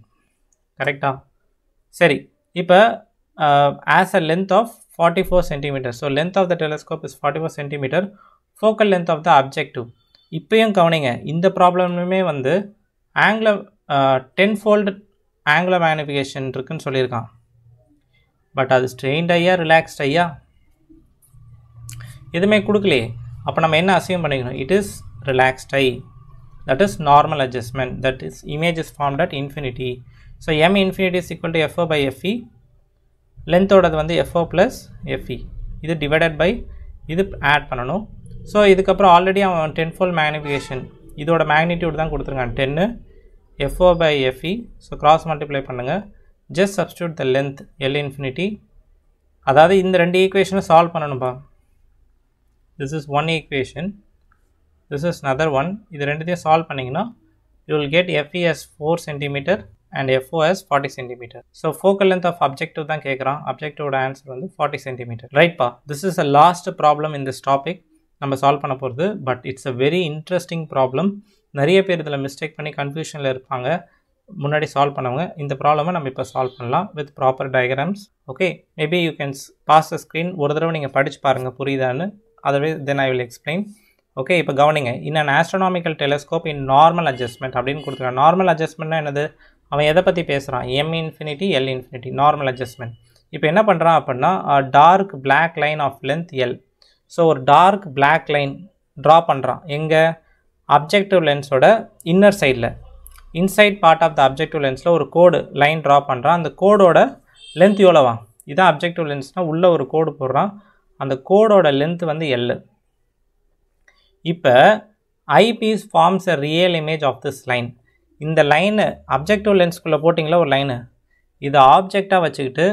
கரெக்டாக? சரி, இப்போ as a length of 44 centimetre. So length of the telescope is 44 centimetre. Focal length of the objective. இப்போயும் கவனிங்க, இந்த ப்ராப்ளமுமே வந்து ஆங்குலர் 10-fold ஆங்குலர் மேக்னிஃபிகேஷன் இருக்குன்னு சொல்லியிருக்கான். பட் அது ஸ்ட்ரெயின்ட் ஐயா ரிலாக்ஸ்ட் ஐயா எதுவுமே கொடுக்கலையே. அப்போ நம்ம என்ன அசியூம் பண்ணிக்கணும், it is relaxed eye, that is normal adjustment, that is image is formed at infinity. So M infinity is equal to FO by FE. லென்த்தோடது வந்து எஃப்ஓ ப்ளஸ் எஃப்இ. இது டிவைடட் பை இது ஆட் பண்ணணும். So இதுக்கப்புறம் already அவன் 10-fold magnification இதோட magnitude தான் கொடுத்துருக்கான் 10. FO by FE. So cross multiply பண்ணுங்கள். Just substitute the length L infinity. அதாவது இந்த ரெண்டு ஈக்குவேஷனை சால்வ் பண்ணணும்பா. this is one equation, this is another one. இது ரெண்டுத்தையும் சால்வ் பண்ணிங்கன்னா you will get FE as 4 cm and FO as 40 cm. So focal length of objective தான் கேட்குறான். objective answer வந்து 40 cm. Right pa, this is the last problem in this topic. நம்ம solve பண்ண போகிறது. But it's a very interesting problem. நிறைய பேர் இதில் mistake பண்ணி கன்ஃபியூஷனில் இருப்பாங்க. முன்னாடி சால்வ் பண்ணவங்க இந்த ப்ராப்ளமை நம்ம இப்போ சால்வ் பண்ணலாம் with proper diagrams. Okay, maybe you can pass the screen. ஒரு தடவை நீங்கள் படித்து பாருங்கள் புரியுதான்னு. அதவே then I will explain. Okay, இப்போ கவனிங்க. In an astronomical telescope in normal adjustment அப்படின்னு கொடுத்துருக்காங்க. நார்மல் அட்ஜஸ்ட்மெண்ட்னா என்னது? அவன் எதை பற்றி பேசுகிறான்? M infinity L infinity normal adjustment. இப்போ என்ன பண்ணுறான் அப்படின்னா dark black line of length L. So ஒரு டார்க் பிளாக் லைன் ட்ரா பண்ணுறான். எங்கே? அப்ஜெக்டிவ் லென்ஸோட இன்னர் சைடில், inside part of the objective லென்ஸில் ஒரு கோடு லைன் ட்ரா பண்ணுறான். அந்த கோடோட லென்த் எவ்வளோவா? இதான் அப்ஜெக்டிவ் லென்ஸ்னால் உள்ளே ஒரு கோடு போடுறான். அந்த கோடோட லென்த் வந்து L. இப்போ eyepiece forms a real image of this line. இந்த லைனு அப்ஜெக்டிவ் லென்ஸ்குள்ளே போட்டிங்களா ஒரு லைனு, இதை ஆப்ஜெக்டாக வச்சுக்கிட்டு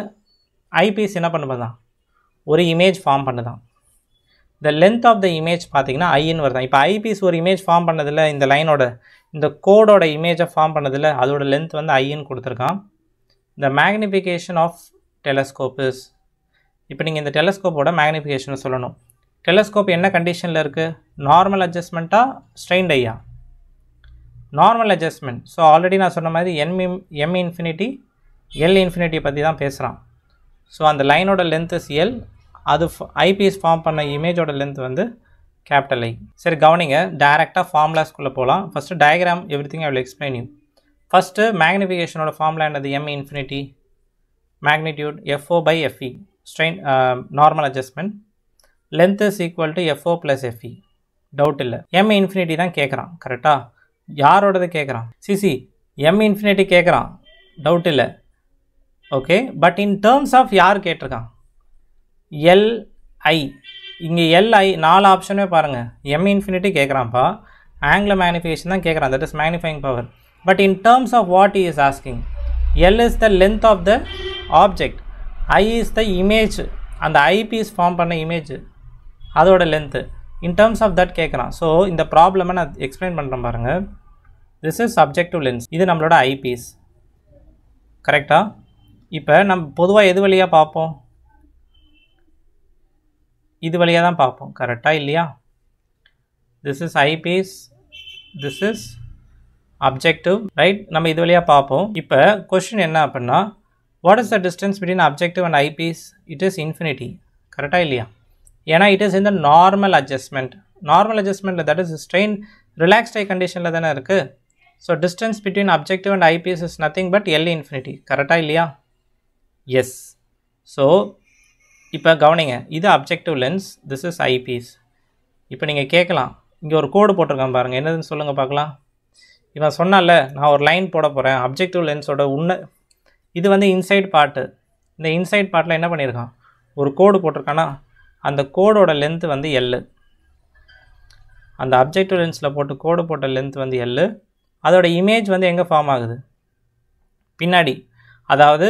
ஐபீஸ் என்ன பண்ணுதான்? ஒரு இமேஜ் ஃபார்ம் பண்ணுதான். the length of the image பார்த்தீங்கன்னா ஐன்னு வருதான். இப்போ ஐபீஸ் ஒரு இமேஜ் ஃபார்ம் பண்ணதில்ல, இந்த லைனோட இந்த கோடோட இமேஜை ஃபார்ம் பண்ணதில்ல, அதோட லென்த் வந்து ஐன்னு கொடுத்துருக்கான். the magnification of telescope is, இப்போ நீங்கள் இந்த டெலஸ்கோப்போட மேக்னிஃபிகேஷனை சொல்லணும். டெலஸ்கோப் என்ன கண்டிஷனில் இருக்குது? நார்மல் அட்ஜஸ்ட்மெண்ட்டா ஸ்ட்ரெயின்ட் ஐயா? Normal adjustment. ஸோ ஆல்ரெடி நான் சொன்ன மாதிரி M infinity L infinity பற்றி தான் பேசுகிறான். ஸோ அந்த லைனோட லென்த் இஸ் L. அது ஐபீஸ் ஃபார்ம் பண்ண இமேஜோட லென்த் வந்து கேபிட்டல் I. சரி கவனிங்க, டைரெக்டாக ஃபார்முலாஸ்குள்ளே போகலாம். First diagram every I will explain you. First மேக்னிஃபிகேஷனோட ஃபார்முலா என்னது? M infinity magnitude FO by FE strain normal adjustment. Length is equal to FO + FE. Doubt இல்லை. M infinity தான் கேட்குறான். கரெக்டாக? யாரோடது கேட்குறான்? சிசி M infinity கேட்குறான். டவுட் இல்லை. Okay, but in terms of யார் கேட்டிருக்கான்? LI. இங்கே LI 4 ஆப்ஷனே பாருங்கள். M infinity கேட்குறான்ப்பா. ஆங்குலர் மேக்னிஃபிகேஷன் தான் கேட்குறான். That is magnifying power. But in terms of what he is asking? L is the length of the object. I is the image. அந்த eyepiece form பண்ண image அதோட length. In terms of that கேட்குறான். So இந்த ப்ராப்ளமை நான் explain பண்ணுறேன் பாருங்கள். This is subjective lens. இது நம்மளோட ஐபீஸ். கரெக்டாக? இப்போ நம்ம பொதுவாக எது வழியாக பார்ப்போம்? இது வழியாக தான் பார்ப்போம். கரெக்டாக இல்லையா? This is eyepiece, this is objective, right? நம்ம இது வழியாக பார்ப்போம். இப்போ கொஸ்டின் என்ன அப்படின்னா, what is the distance between objective and eyepiece? It is infinity. கரெக்டாக இல்லையா? ஏன்னா it is in the normal adjustment. Normal அட்ஜஸ்ட்மெண்ட்டில் that is strain relaxed eye கண்டிஷனில் தானே இருக்குது. So distance between objective and eyepiece is nothing but L infinity. கரெக்டாக இல்லையா? Yes. So இப்போ கவனிங்க, இது objective lens, this is eyepiece. இப்போ நீங்கள் கேட்கலாம், இங்கே ஒரு கோடு போட்டிருக்கான் பாருங்கள், என்னதுன்னு சொல்லுங்கள் பார்க்கலாம். இவன் சொன்னால நான் ஒரு லைன் போட போகிறேன் அப்ஜெக்டிவ் லென்ஸோட இது வந்து இன்சைட் பார்ட்டு. இந்த இன்சைட் பார்ட்டில் என்ன பண்ணியிருக்கான்? ஒரு கோடு போட்டிருக்கானா, அந்த கோடோட லென்த்து வந்து L. அந்த அப்ஜெக்டிவ் லென்ஸில் போட்டு கோடு போட்ட லென்த் வந்து L. அதோட இமேஜ் வந்து எங்கே ஃபார்ம் ஆகுது? பின்னாடி. அதாவது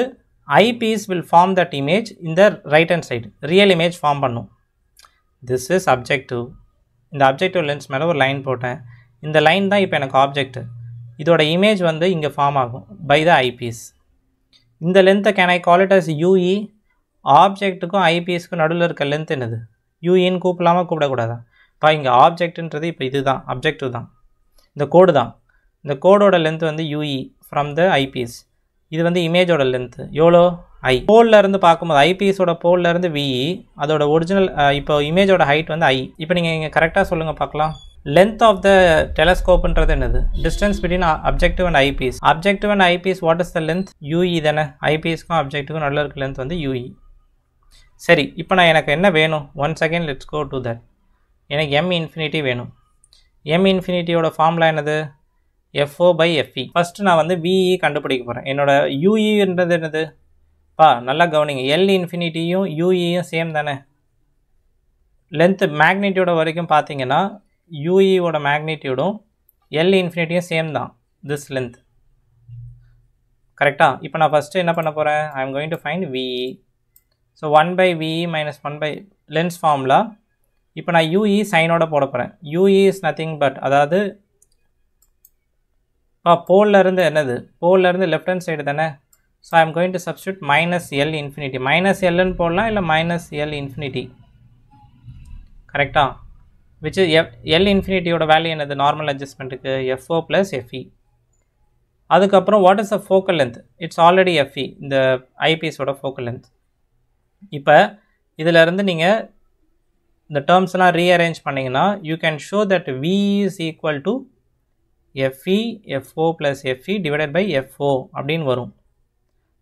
eyepiece will form that image இந்த right hand side. Real image form பண்ணும். This is objective. இந்த அப்ஜெக்டிவ் லென்ஸ் மேலே ஒரு லைன் போட்டேன். இந்த லைன் தான் இப்போ எனக்கு ஆப்ஜெக்ட். இதோட இமேஜ் வந்து இங்கே ஃபார்ம் ஆகும் பை த ஐபீஸ். இந்த லென்த்தை can I call it as UE. ஆப்ஜெக்ட்டுக்கும் ஐபீஸ்க்கும் நடுவில் இருக்க லென்த் என்னது? UEன்னு கூப்பிடலாமல் கூப்பிடக்கூடாதா? இப்போ இங்கே ஆப்ஜெக்ட்ன்றது இப்போ இது தான் அப்ஜெக்டிவ் தான், இந்த கோடு தான். இந்த கோடோட லென்த் வந்து UE ஃப்ரம் த ஐபீஸ். இது வந்து இமேஜோட லென்த்து எவ்வளோ? I. போலில் இருந்து பார்க்கும்போது ஐபீஸோட போலில் இருந்து VE, அதோட ஒரிஜினல் இப்போ இமேஜோட ஹைட் வந்து I. இப்போ நீங்கள் இங்கே கரெக்டாக சொல்லுங்கள் பார்க்கலாம். லென்த் ஆஃப் த டெலஸ்கோப்புன்றது என்னது? Distance between objective and eyepiece. Objective and eyepiece what is the length? UE தானே. ஐபீஸ்க்கும் அப்ஜெக்டிவ்க்கும் நடுவில் இருக்க லென்த் வந்து UE. சரி, இப்போ நான் எனக்கு என்ன வேணும்? One second, let's go to that. எனக்கு M infinity வேணும். M infinityயோட ஃபார்முலா என்னது? FO by FE. ஃபஸ்ட்டு நான் வந்து VE கண்டுபிடிக்க போகிறேன். என்னோட UEன்றது என்னது? நல்லா கவனிங்க, L infinity-யும் UEயும் சேம் தானே. லென்த்து மேக்னிடியூட வரைக்கும் பார்த்தீங்கன்னா UEயோட மேக்னிடியூடும் L infinity-யும் சேம் தான். This length. கரெக்டாக? இப்போ நான் ஃபஸ்ட்டு என்ன பண்ண போகிறேன்? ஐ am going to find VE. So 1 by VE minus 1 by lens formula இப்போ நான் யூஇ சைனோட போட போகிறேன். யூஇ இஸ் நத்திங் பட், அதாவது இப்போ போல்லேருந்து என்னது, போல்லேருந்து லெஃப்ட் ஹேண்ட் சைடு தானே. So I am going to substitute minus L infinity. Minus எல்லுன்னு போடலாம், இல்லை மைனஸ் எல் இன்ஃபினிட்டி. கரெக்டாக? விச் எல் இன்ஃபினிட்டியோட வேல்யூ என்னது நார்மல் அட்ஜஸ்ட்மெண்ட்டுக்கு? F O plus F E. அதுக்கப்புறம் what is a focal length? It's already F E, இந்த ஐபீஸோட ஃபோக்கல் லென்த். இப்போ இதிலேருந்து நீங்கள் இந்த டேர்ம்ஸ்லாம் ரீஅரேஞ்ச் பண்ணிங்கன்னா you can show that V is equal to F E F O plus F E divided by FO அப்படின்னு வரும்.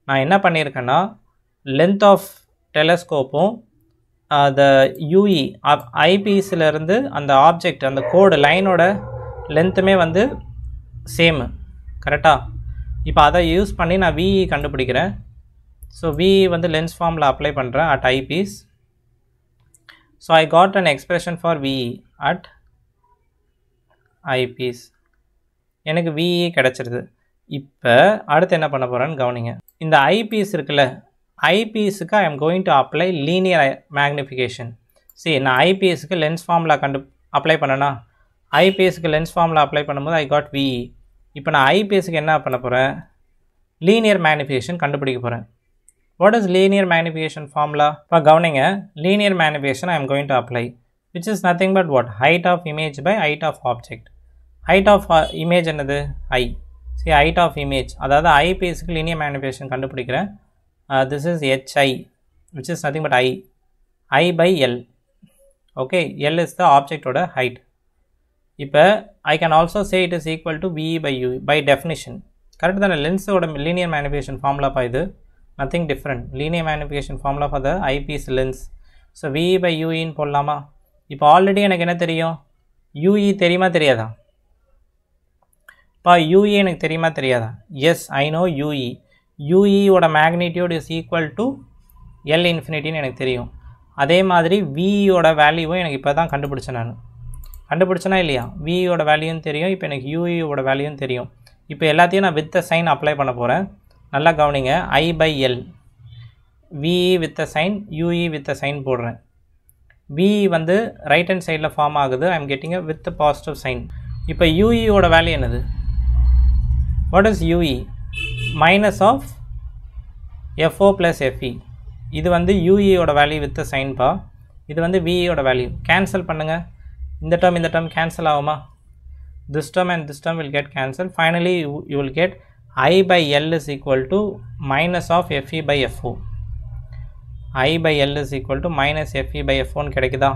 நான் என்ன பண்ணியிருக்கேன்னா லென்த் ஆஃப் டெலஸ்கோப்பும் த யூஇ ஐபீஸிலேருந்து அந்த ஆப்ஜெக்ட் அந்த கோடு லைனோட லென்த்துமே வந்து சேமு. கரெக்டாக? இப்போ அதை யூஸ் பண்ணி நான் விஇ கண்டுபிடிக்கிறேன். ஸோ விஇ வந்து லென்ஸ் ஃபார்மில் அப்ளை பண்ணுறேன் at eyepiece. So I got an expression for V E at eyepiece. எனக்கு விஇ கிடச்சிருது. இப்போ அடுத்து என்ன பண்ண போகிறேன்னு கவனிங்க. இந்த ஐபீஸ் இருக்குல்ல, ஐபீஸுக்கு I am going to apply linear magnification. சரி, நான் ஐபீஸுக்கு லென்ஸ் ஃபார்முலா அப்ளை பண்ணேன்னா ஐபீஸுக்கு லென்ஸ் ஃபார்முலா அப்ளை பண்ணும்போது ஐ காட் விஇ. இப்போ நான் ஐபீஸுக்கு என்ன பண்ண போகிறேன்? லீனியர் மேக்னிஃபிகேஷன் கண்டுபிடிக்க போகிறேன். What is linear magnification formula? இப்போ கவனிங்க, linear magnification I am going to apply which is nothing but what? Height of image by height of object. Height of image என்னது? ஐ. சரி, ஹைட் ஆஃப் இமேஜ், அதாவது ஐபீஸுக்கு linear magnification கண்டுபிடிக்கிறேன். This is H I which is nothing but I by L. Okay, L is the ஆப்ஜெக்டோட height. இப்போ I can also say it is equal to விஇ by U by definition. Correct தானே? லென்ஸோட linear magnification ஃபார்முலாப்பா இது. Nothing different. Linear magnification formula for the eyepiece lens. So V E by யூஇன்னு போடலாமா? இப்போ already எனக்கு என்ன தெரியும்? யூஇ தெரியுமா தெரியாதா? இப்போ யூஇ எனக்கு தெரியுமா தெரியாதா? Yes, I know U E. யூஇயோட magnitude is equal to L இன்ஃபினிட்டின்னு எனக்கு தெரியும். அதே மாதிரி விஇயோட வேல்யூவும் எனக்கு இப்போ தான் கண்டுபிடிச்சேன். நான் கண்டுபிடிச்சேனா இல்லையா? விஇயோட வேல்யூவும் தெரியும், இப்போ எனக்கு யூஇயோட வேல்யூவும் தெரியும். இப்போ எல்லாத்தையும் நான் வித் சைன் அப்ளை பண்ண போகிறேன். நல்லா கவனிங்க. I by L, V E with sign, U E with sign போடுறேன். விஇ வந்து ரைட் ஹேண்ட் சைடில் ஃபார்ம் ஆகுது. I am getting with positive sign. இப்போ யூஇயோட வேல்யூ என்னது? What is U E? Minus of F O plus FE. இது வந்து யூஇயோட வேல்யூ வித் சைன்பா. இது வந்து விஇயோட வேல்யூ. கேன்சல் பண்ணுங்கள். இந்த டேர்ம் கேன்சல் ஆகுமா? this term and this term will get cancelled. Finally you will get I by L is equal to minus of FE by FO. I by L is equal to minus FE by FO ன்னு கிடைக்குதா?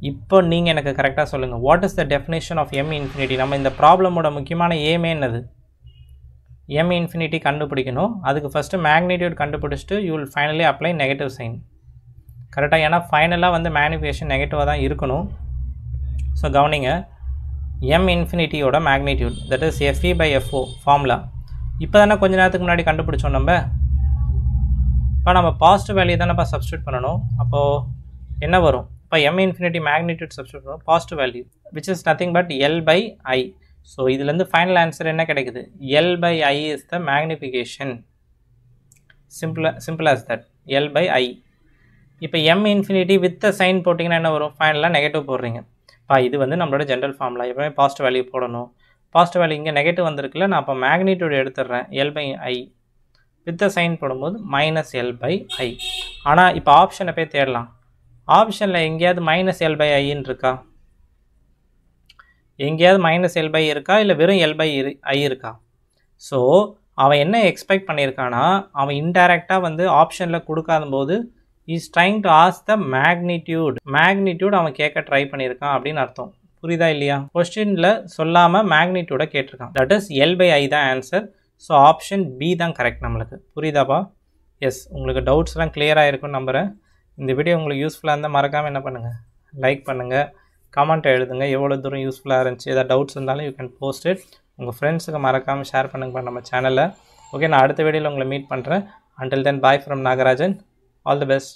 இப்போ நீங்கள் எனக்கு கரெக்டாக சொல்லுங்கள். What is the definition of M infinity? நம்ம இந்த ப்ராப்ளமோட முக்கியமான ஏமே என்னது? எம் இன்ஃபினிட்டி கண்டுபிடிக்கணும். அதுக்கு ஃபஸ்ட்டு மேக்னிடியூட் கண்டுபிடிச்சிட்டு you will finally apply negative sign. கரெக்டாக? ஏன்னா ஃபைனலாக வந்து மேக்னிஃபிகேஷன் நெகட்டிவாக தான் இருக்கணும். ஸோ கவனிங்க, m இன்ஃபினிட்டியோட magnitude that is FE by FO formula இப்போ தானே கொஞ்ச நேரத்துக்கு முன்னாடி கண்டுபிடிச்சோம் நம்ம. இப்போ நம்ம பாசிட்டிவ் வேல்யூ தானேப்பா சப்ஸ்டியூட் பண்ணணும். அப்போது என்ன வரும்? இப்போ m இன்ஃபினிட்டி மேக்னிடியூட் சப்ஸ்டியூட் பண்ணணும், positive value which is nothing but L by I. So இதுலேருந்து ஃபைனல் ஆன்சர் என்ன கிடைக்குது? L by I is the magnification. Simple as that. L by I. இப்போ m இன்ஃபினிட்டி வித் சைன் போட்டிங்கன்னா என்ன வரும்? ஃபைனலாக negative போடுறீங்க. இது வந்து நம்மளோட ஜென்ரல் ஃபார்முலா. எப்பவுமே பாசிட்டிவ் வேல்யூ போடணும். பாசிட்டிவ் வேல்யூ இங்கே நெகட்டிவ் வந்திருக்குல்ல, நான் அப்போ மேக்னிடியூட் எடுத்துடுறேன். L by I with sign போடும்போது மைனஸ் எல் பை ஐ. ஆனால் இப்போ ஆப்ஷனை போய் தேடலாம். ஆப்ஷனில் எங்கேயாவது மைனஸ் எல் பை ஐன்னு இருக்கா? எங்கேயாவது மைனஸ் எல் பை இருக்கா? இல்லை வெறும் எல் பை ஐ இருக்கா? ஸோ அவன் என்ன எக்ஸ்பெக்ட் பண்ணியிருக்கான்னா, அவன் இன்டைரக்டாக வந்து ஆப்ஷனில் கொடுக்காத போது is trying to ask the magnitude அவன் கேட்க ட்ரை பண்ணியிருக்கான் அப்படின்னு அர்த்தம். புரியுதா இல்லையா? கொஸ்டினில் சொல்லாமல் மேக்னிடியூடை கேட்டிருக்கான். தட் இஸ் எல் பை ஐ தான் ஆன்சர். ஸோ ஆப்ஷன் பி தான் கரெக்ட் நம்மளுக்கு. புரியுதாப்பா? எஸ், உங்களுக்கு டவுட்ஸ்லாம் கிளியராக இருக்குன்னு நம்புகிறேன். இந்த வீடியோ உங்களுக்கு யூஸ்ஃபுல்லாக இருந்தால் மறக்காமல் என்ன பண்ணுங்கள், லைக் பண்ணுங்கள், கமெண்ட் எழுதுங்க. எவ்வளோ தூரம் யூஸ்ஃபுல்லாக இருந்துச்சு, ஏதாவது டவுட்ஸ் இருந்தாலும் யூ கேன் போஸ்ட் இட். உங்கள் ஃப்ரெண்ட்ஸுக்கு மறக்காமல் ஷேர் பண்ணுங்கப்பா நம்ம சேனலில். ஓகே, நான் அடுத்த வீடியோவில் உங்களை மீட் பண்ணுறேன். Until then, bye from Nagarajan. All the best.